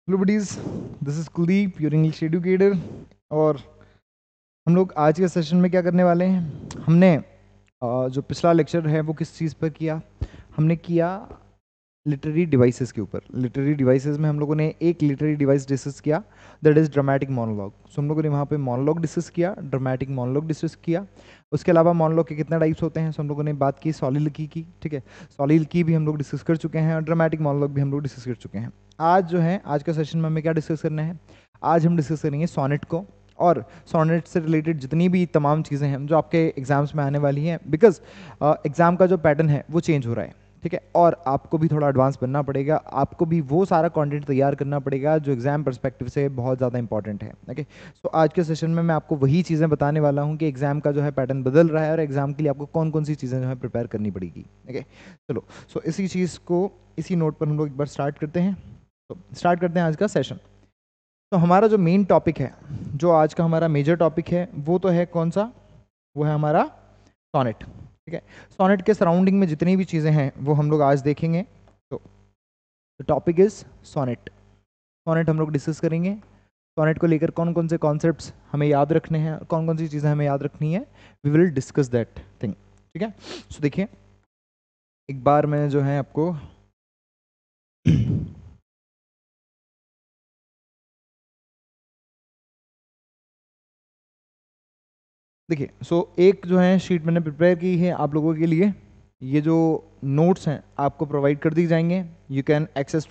Hello buddies, this is Kuldeep your English educator. और हम लोग आज के सेशन में क्या करने वाले हैं। हमने जो पिछला लेक्चर है वो किस चीज़ पर किया, हमने किया लिटरेरी डिवाइसेस के ऊपर। लिटरेरी डिवाइसेस में हम लोगों ने एक लिटरेरी डिवाइस डिस्कस किया, दैट इज़ ड्रामेटिक मोनोलॉग। सो हम लोगों ने वहाँ पे मोनोलॉग डिस्कस किया, ड्रामेटिक मोनोलॉग डिस्कस किया। उसके अलावा मोनोलॉग के कितने टाइप्स होते हैं, सो हम लोगों ने बात की सॉलिलोक्वी की। ठीक है, सॉलिलोक्वी भी हम लोग डिस्कस कर चुके हैं और ड्रामेटिक मोनोलॉग भी हम लोग डिस्कस कर चुके हैं। आज जो है, आज का सेशन में हमें क्या डिस्कस करना है, आज हम डिस्कस करेंगे सोनेट को और सोनेट से रिलेटेड जितनी भी तमाम चीज़ें हैं जो आपके एग्जाम्स में आने वाली हैं, बिकॉज एग्ज़ाम का जो पैटर्न है वो चेंज हो रहा है। ठीक है, और आपको भी थोड़ा एडवांस बनना पड़ेगा, आपको भी वो सारा कंटेंट तैयार करना पड़ेगा जो एग्जाम पर्सपेक्टिव से बहुत ज़्यादा इंपॉर्टेंट है। ओके, सो आज के सेशन में मैं आपको वही चीज़ें बताने वाला हूँ कि एग्जाम का जो है पैटर्न बदल रहा है और एग्जाम के लिए आपको कौन कौन सी चीज़ें जो है प्रिपेयर करनी पड़ेगी। ओके, चलो, सो इसी चीज़ को, इसी नोट पर हम लोग एक बार स्टार्ट करते हैं। तो स्टार्ट करते हैं आज का सेशन। तो हमारा जो मेन टॉपिक है, जो आज का हमारा मेजर टॉपिक है, वो तो है कौन सा, वो है हमारा सोनेट। ठीक है, सोनेट के सराउंडिंग में जितनी भी चीज़ें हैं वो हम लोग आज देखेंगे। तो टॉपिक इज सोनेट। सोनेट हम लोग डिस्कस करेंगे। सोनेट को लेकर कौन कौन से कॉन्सेप्ट्स हमें याद रखने हैं, कौन कौन सी चीज़ें हमें याद रखनी है, we will discuss that thing. ठीक है, सो देखिए एक बार मैं जो है आपको देखिए, सो एक जो है शीट मैंने प्रिपेयर की है आप लोगों के लिए। ये जो नोट्स हैं आपको प्रोवाइड कर दी जाएंगे। You can access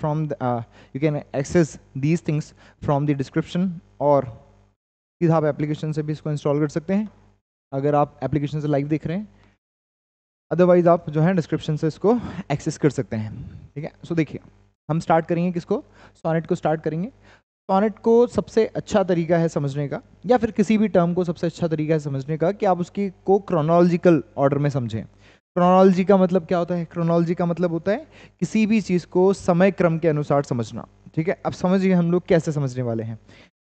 these things from the description, और सीधा आप एप्लीकेशन से भी इसको इंस्टॉल कर सकते हैं अगर आप एप्लीकेशन से लाइव देख रहे हैं। अदरवाइज आप जो है डिस्क्रिप्शन से इसको एक्सेस कर सकते हैं। ठीक है, सो देखिए हम स्टार्ट करेंगे किसको, सोनेट को स्टार्ट करेंगे। सोनेट को सबसे अच्छा तरीका है समझने का, या फिर किसी भी टर्म को सबसे अच्छा तरीका है समझने का, कि आप उसकी को क्रोनोलॉजिकल ऑर्डर में समझें। क्रोनोलॉजी का मतलब क्या होता है, क्रोनोलॉजी का मतलब होता है किसी भी चीज़ को समय क्रम के अनुसार समझना। ठीक है, अब समझिए हम लोग कैसे समझने वाले हैं।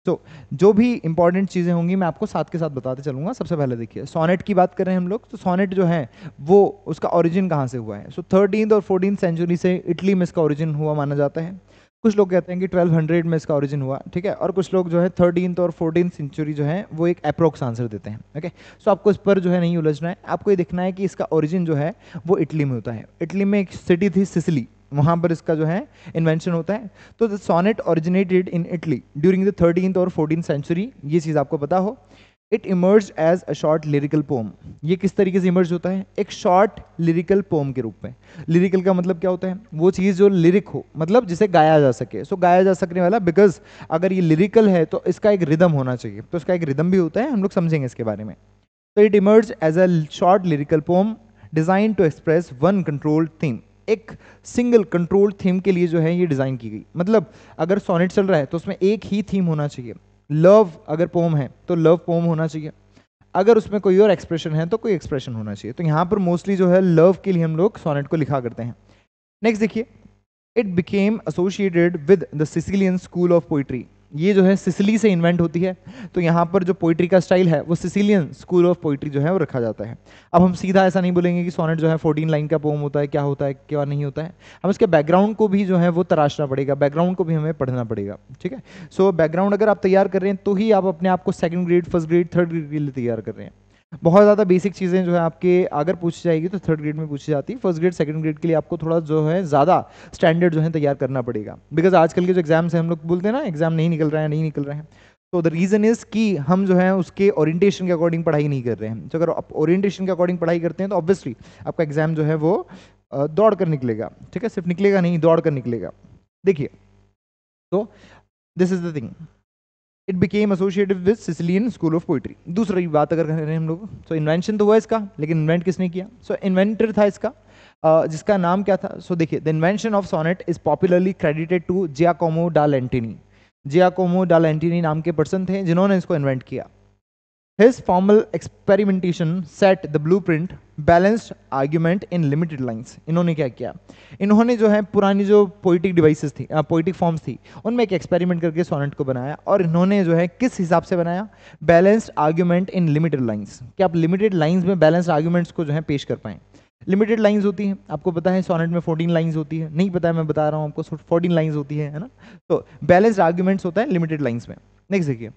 तो जो भी इंपॉर्टेंट चीज़ें होंगी मैं आपको साथ के साथ बताते चलूंगा। सबसे पहले देखिए, सोनेट की बात करें हम लोग, तो सोनेट जो है वो उसका ओरिजिन कहाँ से हुआ है। सो 13th और 14th सेंचुरी से इटली में इसका ओरिजिन हुआ माना जाता है। कुछ लोग कहते हैं कि 1200 में इसका ओरिजिन हुआ। ठीक है, और कुछ लोग जो है 13th और 14th सेंचुरी जो है वो एक अप्रोक्स आंसर देते हैं। ओके, सो आपको इस पर जो है नहीं उलझना है, आपको ये देखना है कि इसका ओरिजिन जो है वो इटली में होता है। इटली में एक सिटी थी सिसिली, वहाँ पर इसका जो है इन्वेंशन होता है। तो the sonnet originated in Italy during the 13th और 14th सेंचुरी, ये चीज़ आपको पता हो। It emerge as a short lyrical poem. ये किस तरीके से इमर्ज होता है, एक शॉर्ट लिरिकल पोम के रूप में। लिरिकल का मतलब क्या होता है, वो चीज़ जो लिरिक हो, मतलब जिसे गाया जा सके। सो गाया जा सकने वाला, बिकॉज अगर ये लिरिकल है तो इसका एक रिदम होना चाहिए, तो इसका एक रिदम भी होता है, हम लोग समझेंगे इसके बारे में। तो it emerge as a short lyrical poem design to express one controlled theme. एक सिंगल कंट्रोल्ड थीम के लिए जो है ये डिज़ाइन की गई। मतलब अगर सोनेट चल रहा है तो उसमें एक ही थीम होना चाहिए। लव अगर पोम है तो लव पोम होना चाहिए, अगर उसमें कोई और एक्सप्रेशन है तो कोई एक्सप्रेशन होना चाहिए। तो यहाँ पर मोस्टली जो है लव के लिए हम लोग सोनेट को लिखा करते हैं। नेक्स्ट देखिए, it became associated with the Sicilian school of poetry. ये जो है सिसिली से इन्वेंट होती है, तो यहाँ पर जो पोइट्री का स्टाइल है वो सिसिलियन स्कूल ऑफ पोइट्री जो है वो रखा जाता है। अब हम सीधा ऐसा नहीं बोलेंगे कि सोनेट जो है 14 लाइन का पोम होता है, क्या होता है क्या नहीं होता है। हम इसके बैकग्राउंड को भी जो है वो तराशना पड़ेगा, बैकग्राउंड को भी हमें पढ़ना पड़ेगा। ठीक है, सो बैकग्राउंड अगर आप तैयार कर रहे हैं तो ही आप अपने आप को second grade, first grade, third grade के लिए तैयार कर रहे हैं। बहुत ज़्यादा बेसिक चीज़ें जो है आपके अगर पूछी जाएगी तो थर्ड ग्रेड में पूछी जाती है। फर्स्ट ग्रेड, सेकंड ग्रेड के लिए आपको थोड़ा जो है ज़्यादा स्टैंडर्ड जो है तैयार करना पड़ेगा, बिकॉज आजकल के जो एग्जाम्स हैं, हम लोग बोलते हैं ना एग्जाम नहीं निकल रहा है, नहीं निकल रहे हैं। तो द रीज़न इज़ कि हम जो है उसके ओरिएंटेशन के अकॉर्डिंग पढ़ाई नहीं कर रहे हैं। तो अगर आप ओरिएंटेशन के अकॉर्डिंग पढ़ाई करते हैं तो ऑब्वियसली आपका एग्जाम जो है वो दौड़ कर निकलेगा। ठीक है, सिर्फ निकलेगा नहीं, दौड़ कर निकलेगा। देखिए, तो this is the thing, it became associated with Sicilian school of poetry. दूसरी बात अगर कर रहे हैं हम लोग, तो इन्वेंशन तो हुआ इसका, लेकिन इन्वेंट किसने किया। सो इन्वेंटर था इसका, जिसका नाम क्या था। सो देखिए, the invention of sonnet is popularly credited to Giacomo da Lentini. Giacomo da लैंटिनी नाम के पर्सन थे जिन्होंने इसको इन्वेंट किया। His formal experimentation set the blueprint, balanced argument in limited lines। इन्होंने क्या किया, इन्होंने जो है पुरानी जो पोइटिक डिवाइसेस थी, पोइटिक फॉर्म्स थी, उनमें एक एक्सपेरिमेंट करके सोनेट को बनाया। और इन्होंने जो है किस हिसाब से बनाया, balanced argument in limited lines, कि आप लिमिटेड लाइंस में बैलेंस्ड आर्ग्यूमेंट्स को जो है पेश कर पाएं। लिमिटेड लाइंस होती हैं, आपको पता है सोनेट में 14 लाइंस होती है, नहीं पता है मैं बता रहा हूँ आपको, 14 लाइंस होती है ना। तो बैलेंस्ड आर्ग्यूमेंट्स होता है लिमिटेड लाइंस में। नेक्स्ट देखिए,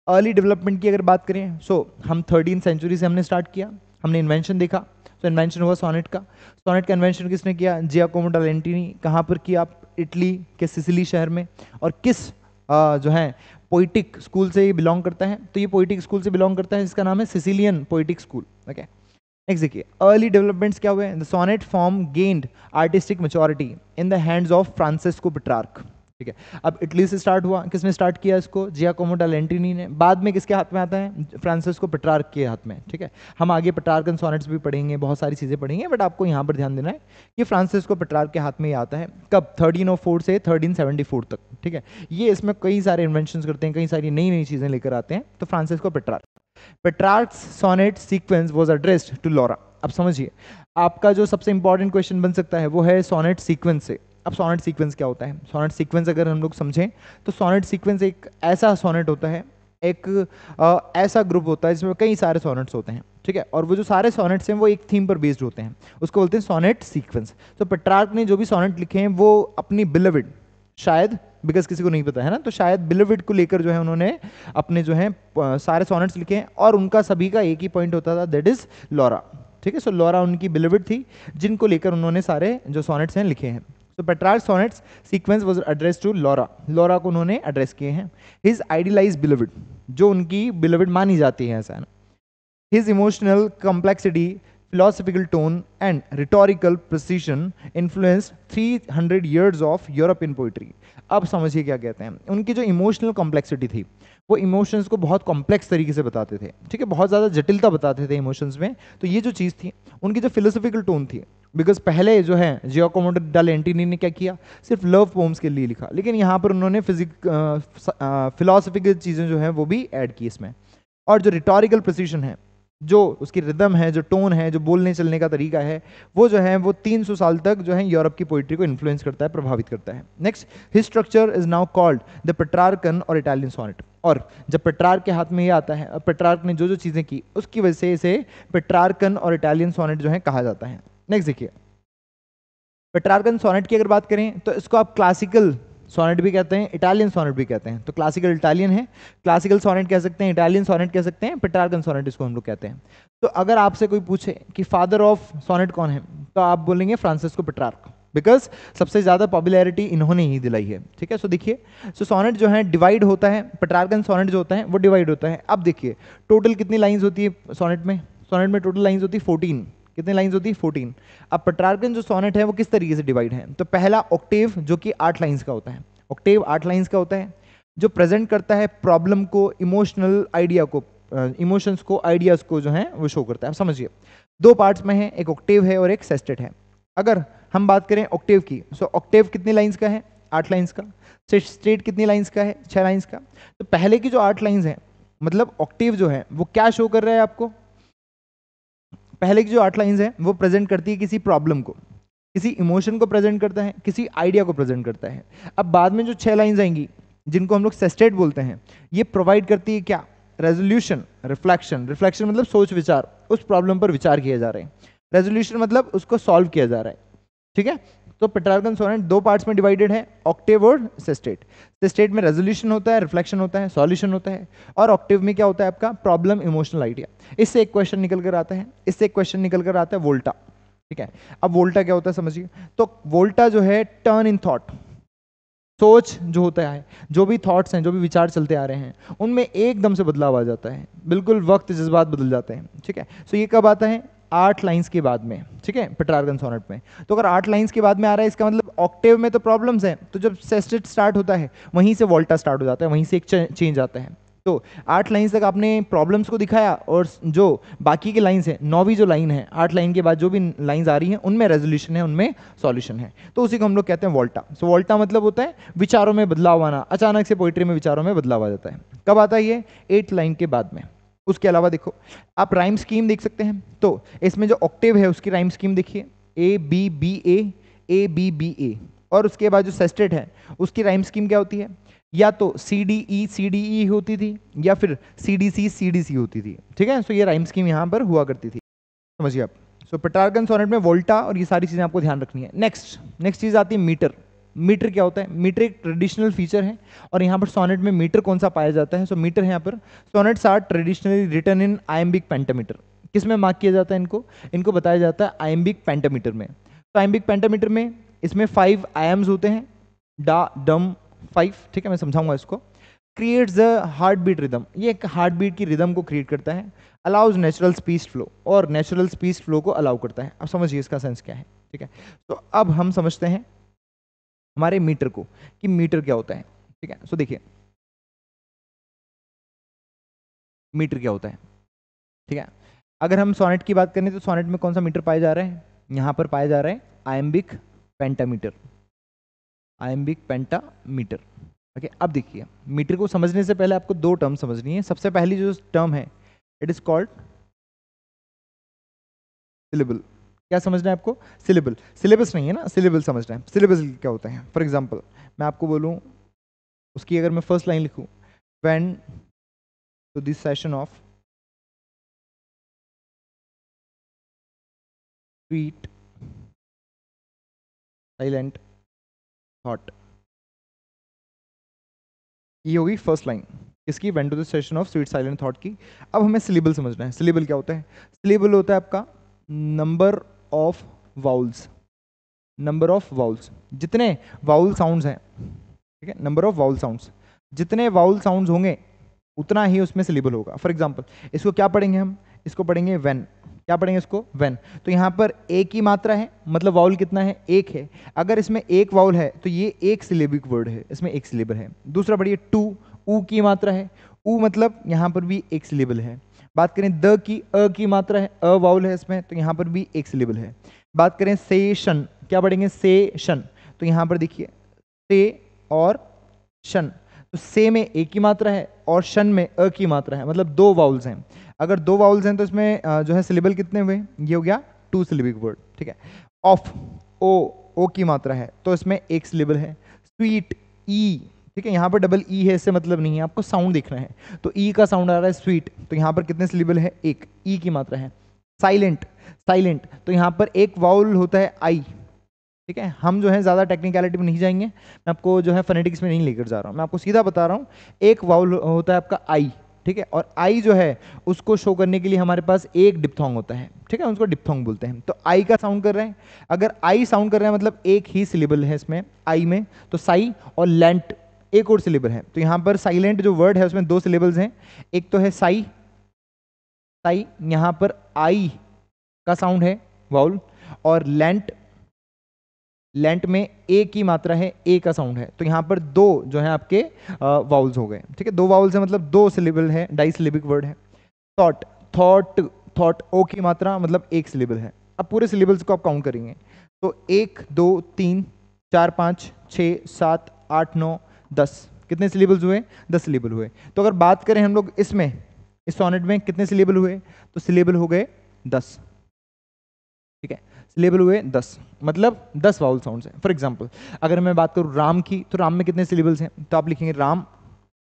अर्ली डेवलपमेंट की अगर बात करें, हम 13th सेंचुरी से हमने स्टार्ट किया, हमने इन्वेंशन देखा। तो इन्वेंशन हुआ सोनेट का। सोनेट का इन्वेंशन किसने किया? जियाकोमो डा लेंटिनी। कहाँ पर किया? इटली के सिसिली शहर में। और किस जो है पोइटिक स्कूल से ये बिलोंग करता है? तो ये पोइटिक स्कूल से बिलोंग करता है जिसका नाम है Sicilian poetic school. Okay, next देखिए, अर्ली डेवलपमेंट्स क्या हुए? The sonnet form gained artistic maturity in the hands of Francesco Petrarch. ठीक है, अब इटली से स्टार्ट हुआ, किसने स्टार्ट किया इसको? जियाकोमो डा लेंटिनी ने। बाद में किसके हाथ में आता है? फ्रांसिस्को पेट्रार्क के हाथ में। ठीक है, हम आगे पेट्रार्कन सोनेट्स भी पढ़ेंगे, बहुत सारी चीज़ें पढ़ेंगे, बट आपको यहाँ पर ध्यान देना है कि फ्रांसिस्को पेट्रार्क के हाथ में ये आता है। कब? 1304 से 1374 तक। ठीक है, ये इसमें कई सारे इन्वेंशंस करते हैं, कई सारी नई नई चीज़ें लेकर आते हैं। तो Francesco Petrarch. Petrarch's sonnet sequence was addressed to Laura. अब समझिए, आपका जो सबसे इंपॉर्टेंट क्वेश्चन बन सकता है वो है सोनेट सीक्वेंस से। अब सोनेट सीक्वेंस क्या होता है? सोनेट सीक्वेंस अगर हम लोग समझें तो सोनेट सीक्वेंस एक ऐसा सोनेट होता है, एक ऐसा ग्रुप होता है जिसमें कई सारे सोनेट्स होते हैं। ठीक है, और वो जो सारे सोनेट्स हैं वो एक थीम पर बेस्ड होते हैं, उसको बोलते हैं सोनेट सीक्वेंस। तो पेट्रार्क ने जो भी सोनेट लिखे हैं वो अपनी बिलविड, शायद बिकॉज किसी को नहीं पता है ना, तो शायद बिलविड को लेकर जो है उन्होंने अपने जो है सारे सोनेट्स लिखे हैं, और उनका सभी का एक ही पॉइंट होता था, दैट इज लॉरा। ठीक है, सो लॉरा उनकी बिलविड थी जिनको लेकर उन्होंने सारे जो सोनेट्स हैं लिखे हैं। तो Petrarch sonnets sequence was address to Laura. Laura को उन्होंने एड्रेस किए हैं। हिज आइडियलाइज बिलविड, जो उनकी बिलविड मानी जाती है, ऐसा है ना। His emotional complexity, philosophical tone and rhetorical precision influenced 300 years of European poetry। अब समझिए क्या कहते हैं। उनकी जो इमोशनल कॉम्प्लेक्सिटी थी, वो इमोशंस को बहुत कॉम्प्लेक्स तरीके से बताते थे। ठीक है, बहुत ज़्यादा जटिलता बताते थे इमोशंस में। तो ये जो चीज़ थी, उनकी जो फिलोसफिकल टोन थी, बिकॉज पहले जो है जियाकोमो डा लेंटिनी ने क्या किया? सिर्फ लव पोम्स के लिए लिखा, लेकिन यहाँ पर उन्होंने फिलोसफिकल चीज़ें जो हैं वो भी ऐड की इसमें। और जो रिटोरिकल प्रिसीजन है, जो उसकी रिदम है, जो टोन है, जो बोलने चलने का तरीका है, वो जो है वो 300 साल तक जो है यूरोप की पोइट्री को इन्फ्लुएंस करता है, प्रभावित करता है। Next, his structure is now called the Petrarchan और इटालियन सोनेट। और जब पेट्रार्क के हाथ में ये आता है, और पेट्रार्क ने जो जो चीज़ें की उसकी वजह से इसे पेट्रार्कन और इटालियन सोनेट जो है कहा जाता है। नेक्स्ट देखिए, पेट्रार्कन सोनेट की अगर बात करें तो इसको आप क्लासिकल सोनेट भी कहते हैं, इटालियन सोनेट भी कहते हैं। तो क्लासिकल इटालियन है, क्लासिकल सोनेट कह सकते हैं, इटालियन सोनेट कह सकते हैं, पेट्रार्कन सोनेट इसको हम लोग कहते हैं। तो अगर आपसे कोई पूछे कि फादर ऑफ सोनेट कौन है, तो आप बोलेंगे फ्रांसिस्को पेट्रार्क, बिकॉज सबसे ज़्यादा पॉपुलैरिटी इन्होंने ही दिलाई है। ठीक है, सो देखिए, सो सोनेट जो है डिवाइड होता है, पेट्रार्कन सोनेट जो होता है वो डिवाइड होता है। अब देखिए टोटल कितनी लाइन्स होती है सोनेट में? सोनेट में टोटल लाइन्स होती है 14। कितनी लाइन्स होती है? 14। अब पेट्रार्कन जो सोनेट है वो किस तरीके से डिवाइड है? तो पहला ऑक्टेव जो कि 8 लाइन्स का होता है, ऑक्टेव 8 लाइन्स का होता है, जो प्रेजेंट करता है प्रॉब्लम को, इमोशनल आइडिया को, इमोशंस को, आइडियाज को जो है वो शो करता है। समझिए, 2 पार्ट्स में है, एक ऑक्टेव है और एक सेस्टेट है। अगर हम बात करें ऑक्टेव की, सो ऑक्टेव कितनी लाइन्स का है? 8 लाइन्स का। सेस्टेट कितनी लाइन्स का है? 6 लाइन्स का। तो पहले की जो 8 लाइन्स हैं, मतलब ऑक्टेव जो है वो क्या शो कर रहा है आपको? पहले की जो 8 लाइन्स हैं वो प्रेजेंट करती है किसी प्रॉब्लम को, किसी इमोशन को प्रेजेंट करता है, किसी आइडिया को प्रेजेंट करता है। अब बाद में जो 6 लाइन्स आएंगी जिनको हम लोग सेस्टेट बोलते हैं, ये प्रोवाइड करती है क्या? Resolution, reflection. रिफ्लेक्शन मतलब सोच विचार, उस प्रॉब्लम पर विचार किया जा रहा है। रेजोल्यूशन मतलब उसको सॉल्व किया जा रहा है। ठीक है, तो पेट्रार्कन सोनेट 2 पार्ट्स में डिवाइडेड है, ऑक्टेव और सेस्टेट। सेस्टेट में रेजोल्यूशन होता है, रिफ्लेक्शन होता है, सॉल्यूशन होता है, और ऑक्टेव में क्या होता है आपका? Problem, emotional idea. इससे एक क्वेश्चन निकल कर आता है, इससे एक क्वेश्चन निकल कर आता है वोल्टा। ठीक है, अब वोल्टा क्या होता है समझिए। तो वोल्टा जो है टर्न इन थॉट, सोच जो होता है, जो भी थॉट्स हैं, जो भी विचार चलते आ रहे हैं, उनमें एकदम से बदलाव आ जाता है, बिल्कुल वक्त जज्बात बदल जाते हैं। ठीक है, सो ये कब आता है? 8 लाइंस के बाद में। ठीक है, पेट्रार्कन सोनेट में। तो अगर 8 लाइंस के बाद में आ रहा है, इसका मतलब ऑक्टेव में तो प्रॉब्लम्स हैं, तो जब सेस्टेट स्टार्ट होता है वहीं से वोल्टा स्टार्ट हो जाता है, वहीं से एक चेंज आता है। तो 8 लाइन्स तक आपने प्रॉब्लम्स को दिखाया, और जो बाकी के लाइन्स हैं, 9वीं जो लाइन है, 8 लाइन के बाद जो भी लाइन्स आ रही हैं उनमें रेजोल्यूशन है, उनमें सॉल्यूशन है। तो उसी को हम लोग कहते हैं वोल्टा। सो वोल्टा मतलब होता है विचारों में बदलाव आना, अचानक से पोइट्री में विचारों में बदलाव आ जाता है। कब आता है ये? 8 लाइन के बाद में। उसके अलावा देखो, आप राइम स्कीम देख सकते हैं। तो इसमें जो ऑक्टेव है उसकी राइम स्कीम देखिए, A B B A B B A. और उसके बाद जो सेस्टेट है उसकी राइम स्कीम क्या होती है? या तो सी डी ई होती थी, या फिर सी डी सी होती थी। ठीक है, सो ये राइम स्कीम यहाँ पर हुआ करती थी, समझिए आप। सो पेट्रार्कन सोनेट में वोल्टा और ये सारी चीज़ें आपको ध्यान रखनी है। नेक्स्ट चीज़ आती है मीटर। मीटर क्या होता है? मीटर एक ट्रेडिशनल फीचर है और यहाँ पर सोनेट में मीटर कौन सा पाया जाता है? सो मीटर है यहाँ पर। Sonnets are traditionally written in iambic pentameter. किस में मार्क किया जाता है इनको बताया जाता है आयम्बिक पेंटामीटर में। तो आयम्बिक पेंटामीटर में इसमें 5 आयाम्स होते हैं, डा डम 5, ठीक है, मैं समझाऊंगा इसको। Creates the heart beat rhythm, ये एक हार्ट बीट की रिदम को क्रिएट करता है। अलाउज नेचुरल स्पीच फ्लो, और नेचुरल स्पीच फ्लो को अलाउ करता है। अब समझिए इसका सेंस क्या है, ठीक है। तो अब हम समझते हैं हमारे मीटर को कि मीटर क्या होता है, ठीक है। सो देखिए मीटर क्या होता है, ठीक है। अगर हम सोनेट की बात करें तो सोनेट में कौन सा मीटर पाया जा रहा है? यहां पर पाया जा रहा है iambic pentameter, iambic pentameter. Okay, अब देखिए मीटर को समझने से पहले आपको 2 टर्म समझनी है। सबसे पहली जो टर्म है इट इज कॉल्ड सिलेबल। क्या समझना है आपको? सिलेबल, सिलेबस नहीं है ना, सिलेबल समझना है। सिलेबस क्या होता है? फॉर एग्जांपल मैं आपको बोलूं, उसकी अगर मैं फर्स्ट लाइन लिखूं, when to this session of sweet silent thought, ये होगी फर्स्ट लाइन इसकी, when to the session of sweet silent thought की। अब हमें सिलेबल समझना है। सिलेबल क्या होता है? सिलेबल होता है आपका number of vowels, number of vowels, जितने वाउल साउंड्स हैं, ठीक है, नंबर ऑफ वाउल साउंड्स, जितने वाउल साउंड्स होंगे उतना ही उसमें सिलेबल होगा। फॉर एग्जांपल इसको क्या पढ़ेंगे हम? इसको पढ़ेंगे व्हेन। क्या पढ़ेंगे इसको? व्हेन। तो यहाँ पर एक ही मात्रा है, मतलब वाउल कितना है? एक है। अगर इसमें एक वाउल है तो ये एक सिलेबिक वर्ड है, इसमें एक सिलेबल है। दूसरा पढ़िए टू, ऊ की मात्रा है, ऊ मतलब यहाँ पर भी एक सिलेबल है। बात करें द की, अ की मात्रा है, अ वाउल है इसमें, तो यहाँ पर भी एक सिलेबल है। बात करें सेशन, क्या पढ़ेंगे? सेशन, तो यहाँ पर देखिए से और शन, तो से में एक की मात्रा है और शन में अ की मात्रा है, मतलब 2 वाउल्स हैं। अगर 2 वाउल्स हैं तो इसमें जो है सिलेबल कितने हुए? ये हो गया 2 सिलेबिक वर्ड, ठीक है। ऑफ, ओ की मात्रा है तो इसमें एक सिलेबल है। स्वीट, ई, ठीक है, यहाँ पर डबल ई है, इससे मतलब नहीं है, आपको साउंड देखना है। तो ई का साउंड आ रहा है स्वीट, तो यहाँ पर कितने सिलेबल है? एक, ई की मात्रा है। साइलेंट, साइलेंट, तो यहाँ पर एक वाउल होता है आई, ठीक है। हम जो है ज़्यादा टेक्निकलिटी में नहीं जाएंगे, मैं आपको जो है फोनेटिक्स में नहीं लेकर जा रहा हूँ, मैं आपको सीधा बता रहा हूँ। एक वाउल होता है आपका आई, ठीक है, और आई जो है उसको शो करने के लिए हमारे पास एक डिप्थोंग होता है, ठीक है, उसको डिप्थोंग बोलते हैं। तो आई का साउंड कर रहे हैं, अगर आई साउंड कर रहे हैं मतलब एक ही सिलेबल है इसमें आई में, तो साई और लेंट एक और सिलेबल है। तो यहाँ पर साइलेंट जो वर्ड है उसमें 2 सिलेबल्स हैं, एक तो है साई, साई, यहाँ पर आई का साउंड है वाउल, और लेंट, लेंट में ए की मात्रा है, ए का साउंड है। तो यहाँ पर 2 जो है आपके वाउल्स हो गए, ठीक है। 2 वाउल्स है मतलब 2 सिलेबल है, डाई सिलेबिक वर्ड है। थॉट, थॉट, थॉट, ओ की मात्रा मतलब एक सिलेबल है। अब पूरे सिलेबल्स को आप काउंट करेंगे तो 1 2 3 4 5 6 7 8 9 10, कितने सिलेबल्स हुए? 10 सिलेबल हुए। तो अगर बात करें हम लोग इसमें, इस सोनेट में कितने सिलेबल हुए? तो सिलेबल हो गए 10, ठीक है, सिलेबल हुए 10, मतलब 10 वाउल साउंड्स हैं। फॉर एग्जांपल अगर मैं बात करूं राम की, तो राम में कितने सिलेबल्स हैं? तो आप लिखेंगे राम,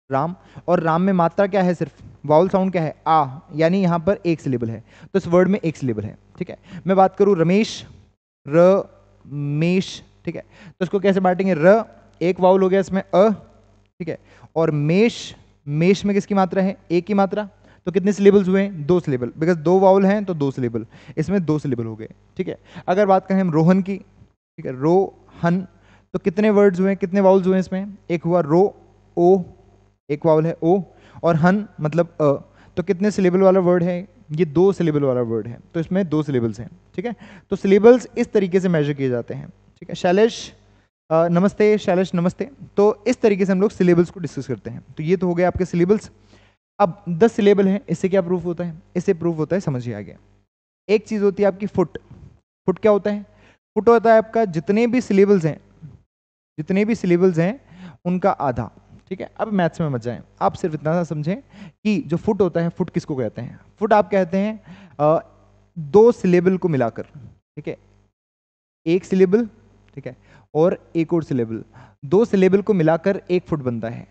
राम, और राम में मात्रा क्या है? सिर्फ वाउल साउंड क्या है? आ, यानी यहाँ पर एक सिलेबल है, तो इस वर्ड में एक सिलेबल है, ठीक है। मैं बात करूं रमेश, र मेश, ठीक है, तो इसको कैसे बांटेंगे? र एक वाउल हो गया इसमें अ, ठीक है, और मेश, मेश में किसकी मात्रा है? एक की मात्रा, तो कितने सिलेबल्स हुए? 2 सिलेबल, बिकॉज 2 वाउल हैं तो 2 सिलेबल, इसमें 2 सिलेबल हो गए, ठीक है। अगर बात करें हम रोहन की, ठीक है, रोहन, तो कितने वर्ड्स हुए, कितने वाउल्स हुए इसमें? एक हुआ रो, ओ, एक वाउल है ओ, और हन मतलब अ, तो कितने सिलेबल वाला वर्ड है? ये 2 सिलेबल वाला वर्ड है, तो इसमें 2 सिलेबल्स हैं, ठीक है। तो सिलेबल्स इस तरीके से मेजर किए जाते हैं, ठीक है। शैलेश नमस्ते, शैलेश नमस्ते, तो इस तरीके से हम लोग सिलेबल्स को डिस्कस करते हैं। तो ये तो हो गए आपके सिलेबल्स। अब 10 सिलेबल है, इससे क्या प्रूफ होता है? इससे प्रूफ होता है, समझिए आगे, एक चीज होती है आपकी फुट। फुट क्या होता है? फुट होता है आपका जितने भी सिलेबल्स हैं, जितने भी सिलेबल्स हैं उनका आधा, ठीक है। अब मैथ्स में मत जाएं, आप सिर्फ इतना सा समझें कि जो फुट होता है, फुट किसको कहते हैं? फुट आप कहते हैं 2 सिलेबल को मिलाकर, ठीक है, एक सिलेबल, ठीक है, और एक और सिलेबल, 2 सिलेबल को मिलाकर 1 फुट बनता है।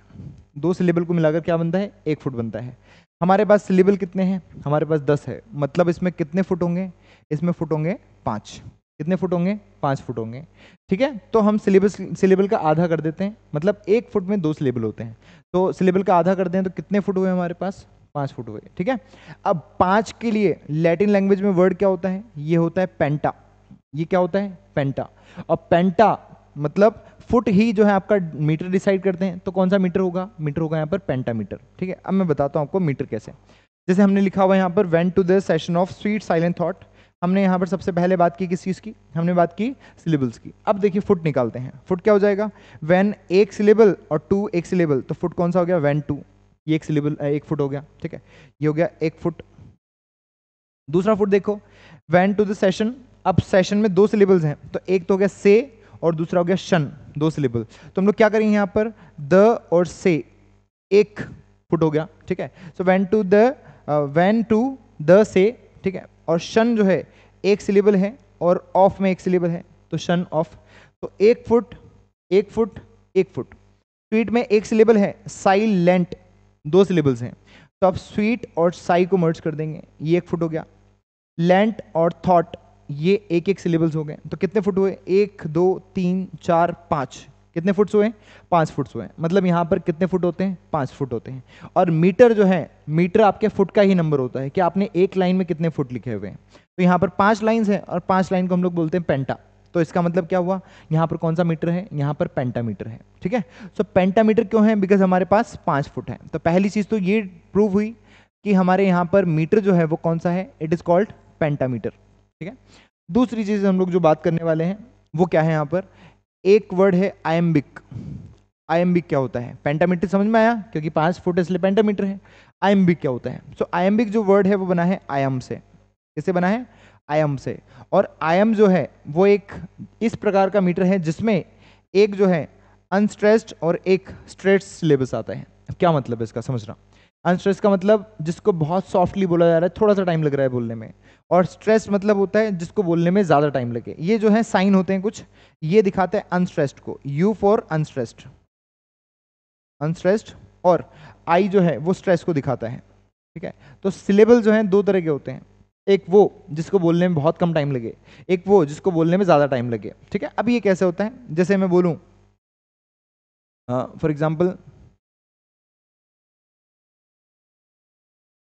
2 सिलेबल को मिलाकर क्या बनता है? 1 फुट बनता है। हमारे पास सिलेबल कितने हैं? हमारे पास 10 है, मतलब इसमें कितने फुट होंगे? इसमें फुट होंगे 5। कितने फुट होंगे? 5 फुट होंगे। ठीक है, तो हम सिलेबल का आधा कर देते हैं, मतलब 1 फुट में 2 सिलेबल होते हैं, तो सिलेबल का आधा कर दें तो कितने फुट हुए हमारे पास? 5 फुट हुए। ठीक है, अब 5 के लिए लैटिन लैंग्वेज में वर्ड क्या होता है? ये होता है पेंटा। ये क्या होता है? पेंटा। और पेंटा मतलब फुट ही जो है आपका मीटर डिसाइड करते हैं, तो कौन सा मीटर होगा? मीटर होगा यहाँ पर पेंटामीटर। ठीक है, अब मैं बताता हूँ आपको मीटर कैसे। जैसे हमने लिखा हुआ यहाँ पर went to the session of sweet silent thought, हमने यहाँ पर सबसे पहले बात की किस चीज़ की? हमने बात की सिलेबल्स की। अब देखिए फुट निकालते हैं। फुट क्या हो जाएगा? वेन एक सिलेबल और टू एक सिलेबल, तो फुट कौन सा हो गया? वेन टू, ये एक सिलेबल 1 फुट हो गया। ठीक है, ये हो गया 1 फुट। दूसरा फुट देखो, वेन टू द सेशन, अब सेशन में 2 सिलेबल्स हैं, तो एक तो हो गया से और दूसरा हो गया शन, 2 सिलेबल। तो हम लोग क्या करेंगे यहाँ पर? द और से, 1 फुट हो गया। ठीक है, सो वेन टू द से, ठीक है, और शन जो है 1 सिलेबल है और ऑफ में 1 सिलेबल है, तो शन ऑफ, तो 1 फुट 1 फुट 1 फुट। स्वीट में 1 सिलेबल है, साइलेंट 2 सिलेबल्स हैं, तो आप स्वीट और साई को मर्ज कर देंगे, ये 1 फुट हो गया। लेंट और थॉट ये 1 सिलेबल्स हो गए, तो कितने फुट हुए? 1 2 3 4 5। कितने फुट्स हुए? 5 फुट्स हुए। मतलब यहाँ पर कितने फुट होते हैं? 5 फुट होते हैं। और मीटर जो है, मीटर आपके फुट का ही नंबर होता है कि आपने एक लाइन में कितने फुट लिखे हुए हैं। तो यहाँ पर 5 लाइन्स हैं और 5 लाइन को हम लोग बोलते हैं पेंटा। तो इसका मतलब क्या हुआ? यहाँ पर कौन सा मीटर है? यहाँ पर पेंटामीटर है। ठीक है, सो पेंटामीटर क्यों है? बिकॉज हमारे पास 5 फुट है। तो पहली चीज तो ये प्रूव हुई कि हमारे यहाँ पर मीटर जो है वो कौन सा है? It is called pentameter. ठीक है, दूसरी चीज हम लोग जो बात करने वाले हैं वो क्या है? यहाँ पर एक वर्ड है आयम्बिक। आयम्बिक क्या होता है? पेंटामीटर समझ में आया, क्योंकि 5 फुट इसलिए पेंटामीटर है। आयम्बिक क्या होता है? सो आयम्बिक जो वर्ड है वो बना है आयम से। किससे बना है? आयम से। और आयम जो है वो एक इस प्रकार का मीटर है जिसमें एक जो है अनस्ट्रेस्ड और एक स्ट्रेस्ड सिलेबस आता है। क्या मतलब है इसका? समझना। अनस्ट्रेस्ड का मतलब जिसको बहुत सॉफ्टली बोला जा रहा है, थोड़ा सा टाइम लग रहा है बोलने में, और स्ट्रेस मतलब होता है जिसको बोलने में ज्यादा टाइम लगे। ये जो है साइन होते हैं कुछ, ये दिखाते हैं अनस्ट्रेस्ड को, यू फॉर अनस्ट्रेस्ड, अनस्ट्रेस्ड, और आई जो है वो स्ट्रेस को दिखाता है। ठीक है, तो सिलेबल जो है 2 तरह के होते हैं, एक वो जिसको बोलने में बहुत कम टाइम लगे, एक वो जिसको बोलने में ज्यादा टाइम लगे। ठीक है, अब ये कैसे होता है? जैसे मैं बोलूं फॉर एग्जाम्पल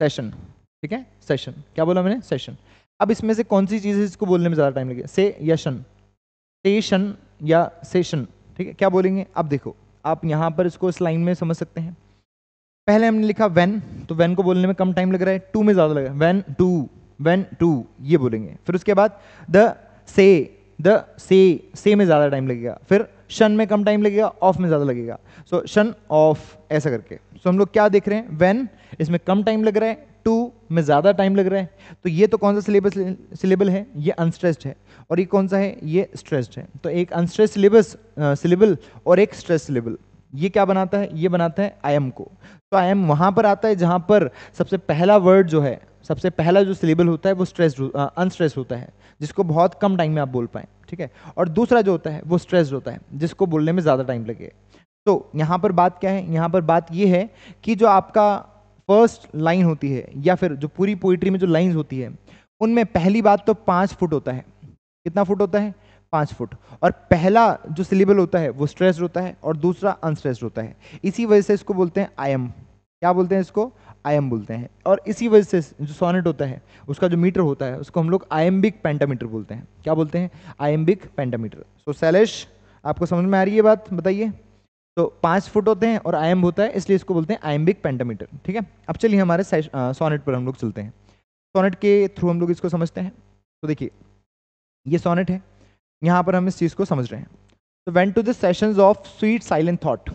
सेशन। ठीक है, सेशन, क्या बोला मैंने? सेशन। अब इसमें से कौन सी चीज है जिसको बोलने में ज्यादा टाइम लगे? से या शन? स्टेशन या सेशन? ठीक है, क्या बोलेंगे? अब देखो, आप यहां पर इसको इस लाइन में समझ सकते हैं। पहले हमने लिखा वेन, तो वेन को बोलने में कम टाइम लग रहा है, टू में ज्यादा लगा, वेन टू ये बोलेंगे। फिर उसके बाद द से में ज्यादा टाइम लगेगा, फिर शन में कम टाइम लगेगा, ऑफ में ज्यादा लगेगा, सो शन ऑफ, ऐसा करके। सो हम लोग क्या देख रहे हैं? वेन इसमें कम टाइम लग रहा है, टू में ज्यादा टाइम लग रहा है, तो ये तो कौन सा सिलेबल है? ये अनस्ट्रेस्ड है। और ये कौन सा है? ये स्ट्रेस्ड है। तो एक अनस्ट्रेस्ड सिलेबल और एक स्ट्रेस सिलेबल, ये क्या बनाता है? ये बनाता है आयम को। तो आयम वहां पर आता है जहां पर सबसे पहला वर्ड जो है, सबसे पहला जो सिलेबल होता है वो अनस्ट्रेस्ड होता है, जिसको बहुत कम टाइम में आप बोल पाए। ठीक है, और दूसरा जो होता है वो स्ट्रेस्ड होता है, जिसको बोलने में ज्यादा टाइम लगे। तो यहाँ पर बात क्या है? यहाँ पर बात ये है कि जो आपका फर्स्ट लाइन होती है या फिर जो पूरी पोइट्री में जो लाइंस होती है, उनमें पहली बात तो 5 फुट होता है। कितना फुट होता है? 5 फुट। और पहला जो सिलेबल होता है वो स्ट्रेस्ड होता है और दूसरा अनस्ट्रेस्ड होता है। इसी वजह से इसको बोलते हैं आयम। क्या बोलते हैं इसको? आयम बोलते हैं। और इसी वजह से जो सोनेट होता है उसका जो मीटर होता है उसको हम लोग आयम्बिक पेंटामीटर बोलते हैं। क्या बोलते हैं? Iambic pentameter. सो शैलेश, आपको समझ में आ रही है बात? बताइए। तो 5 फुट होते हैं और आयम होता है, इसलिए इसको बोलते हैं आयम्बिक पेंटामीटर। ठीक है, अब चलिए हमारे सोनेट पर हम लोग चलते हैं। सोनेट के थ्रू हम लोग इसको समझते हैं। तो देखिए, ये सोनेट है, यहाँ पर हम इस चीज को समझ रहे हैं। तो went to the sessions of sweet silent thought,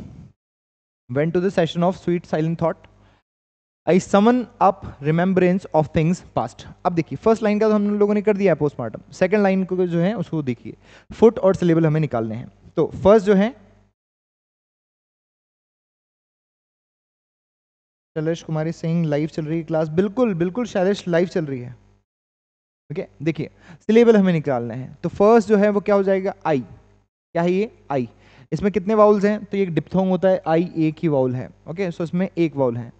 went to the session of sweet silent thought, I summon up remembrance of things past. अब देखिए, फर्स्ट लाइन का तो हम लोगों ने कर दिया है पोस्टमार्टम, सेकंड लाइन को जो है उसको देखिए, फुट और सिलेबल हमें निकालने हैं। तो फर्स्ट जो है, शैलेश कुमारी सिंह, लाइव चल रही है क्लास? बिल्कुल बिल्कुल शैलेश, लाइव चल रही है। ओके, देखिए सिलेबल हमें निकालना है, तो फर्स्ट जो है वो क्या हो जाएगा? आई। क्या है ये? आई। इसमें कितने वाउल्स हैं? तो ये डिप्थोंग होता है, आई एक ही वाउल है। ओके, सो इसमें एक वाउल है।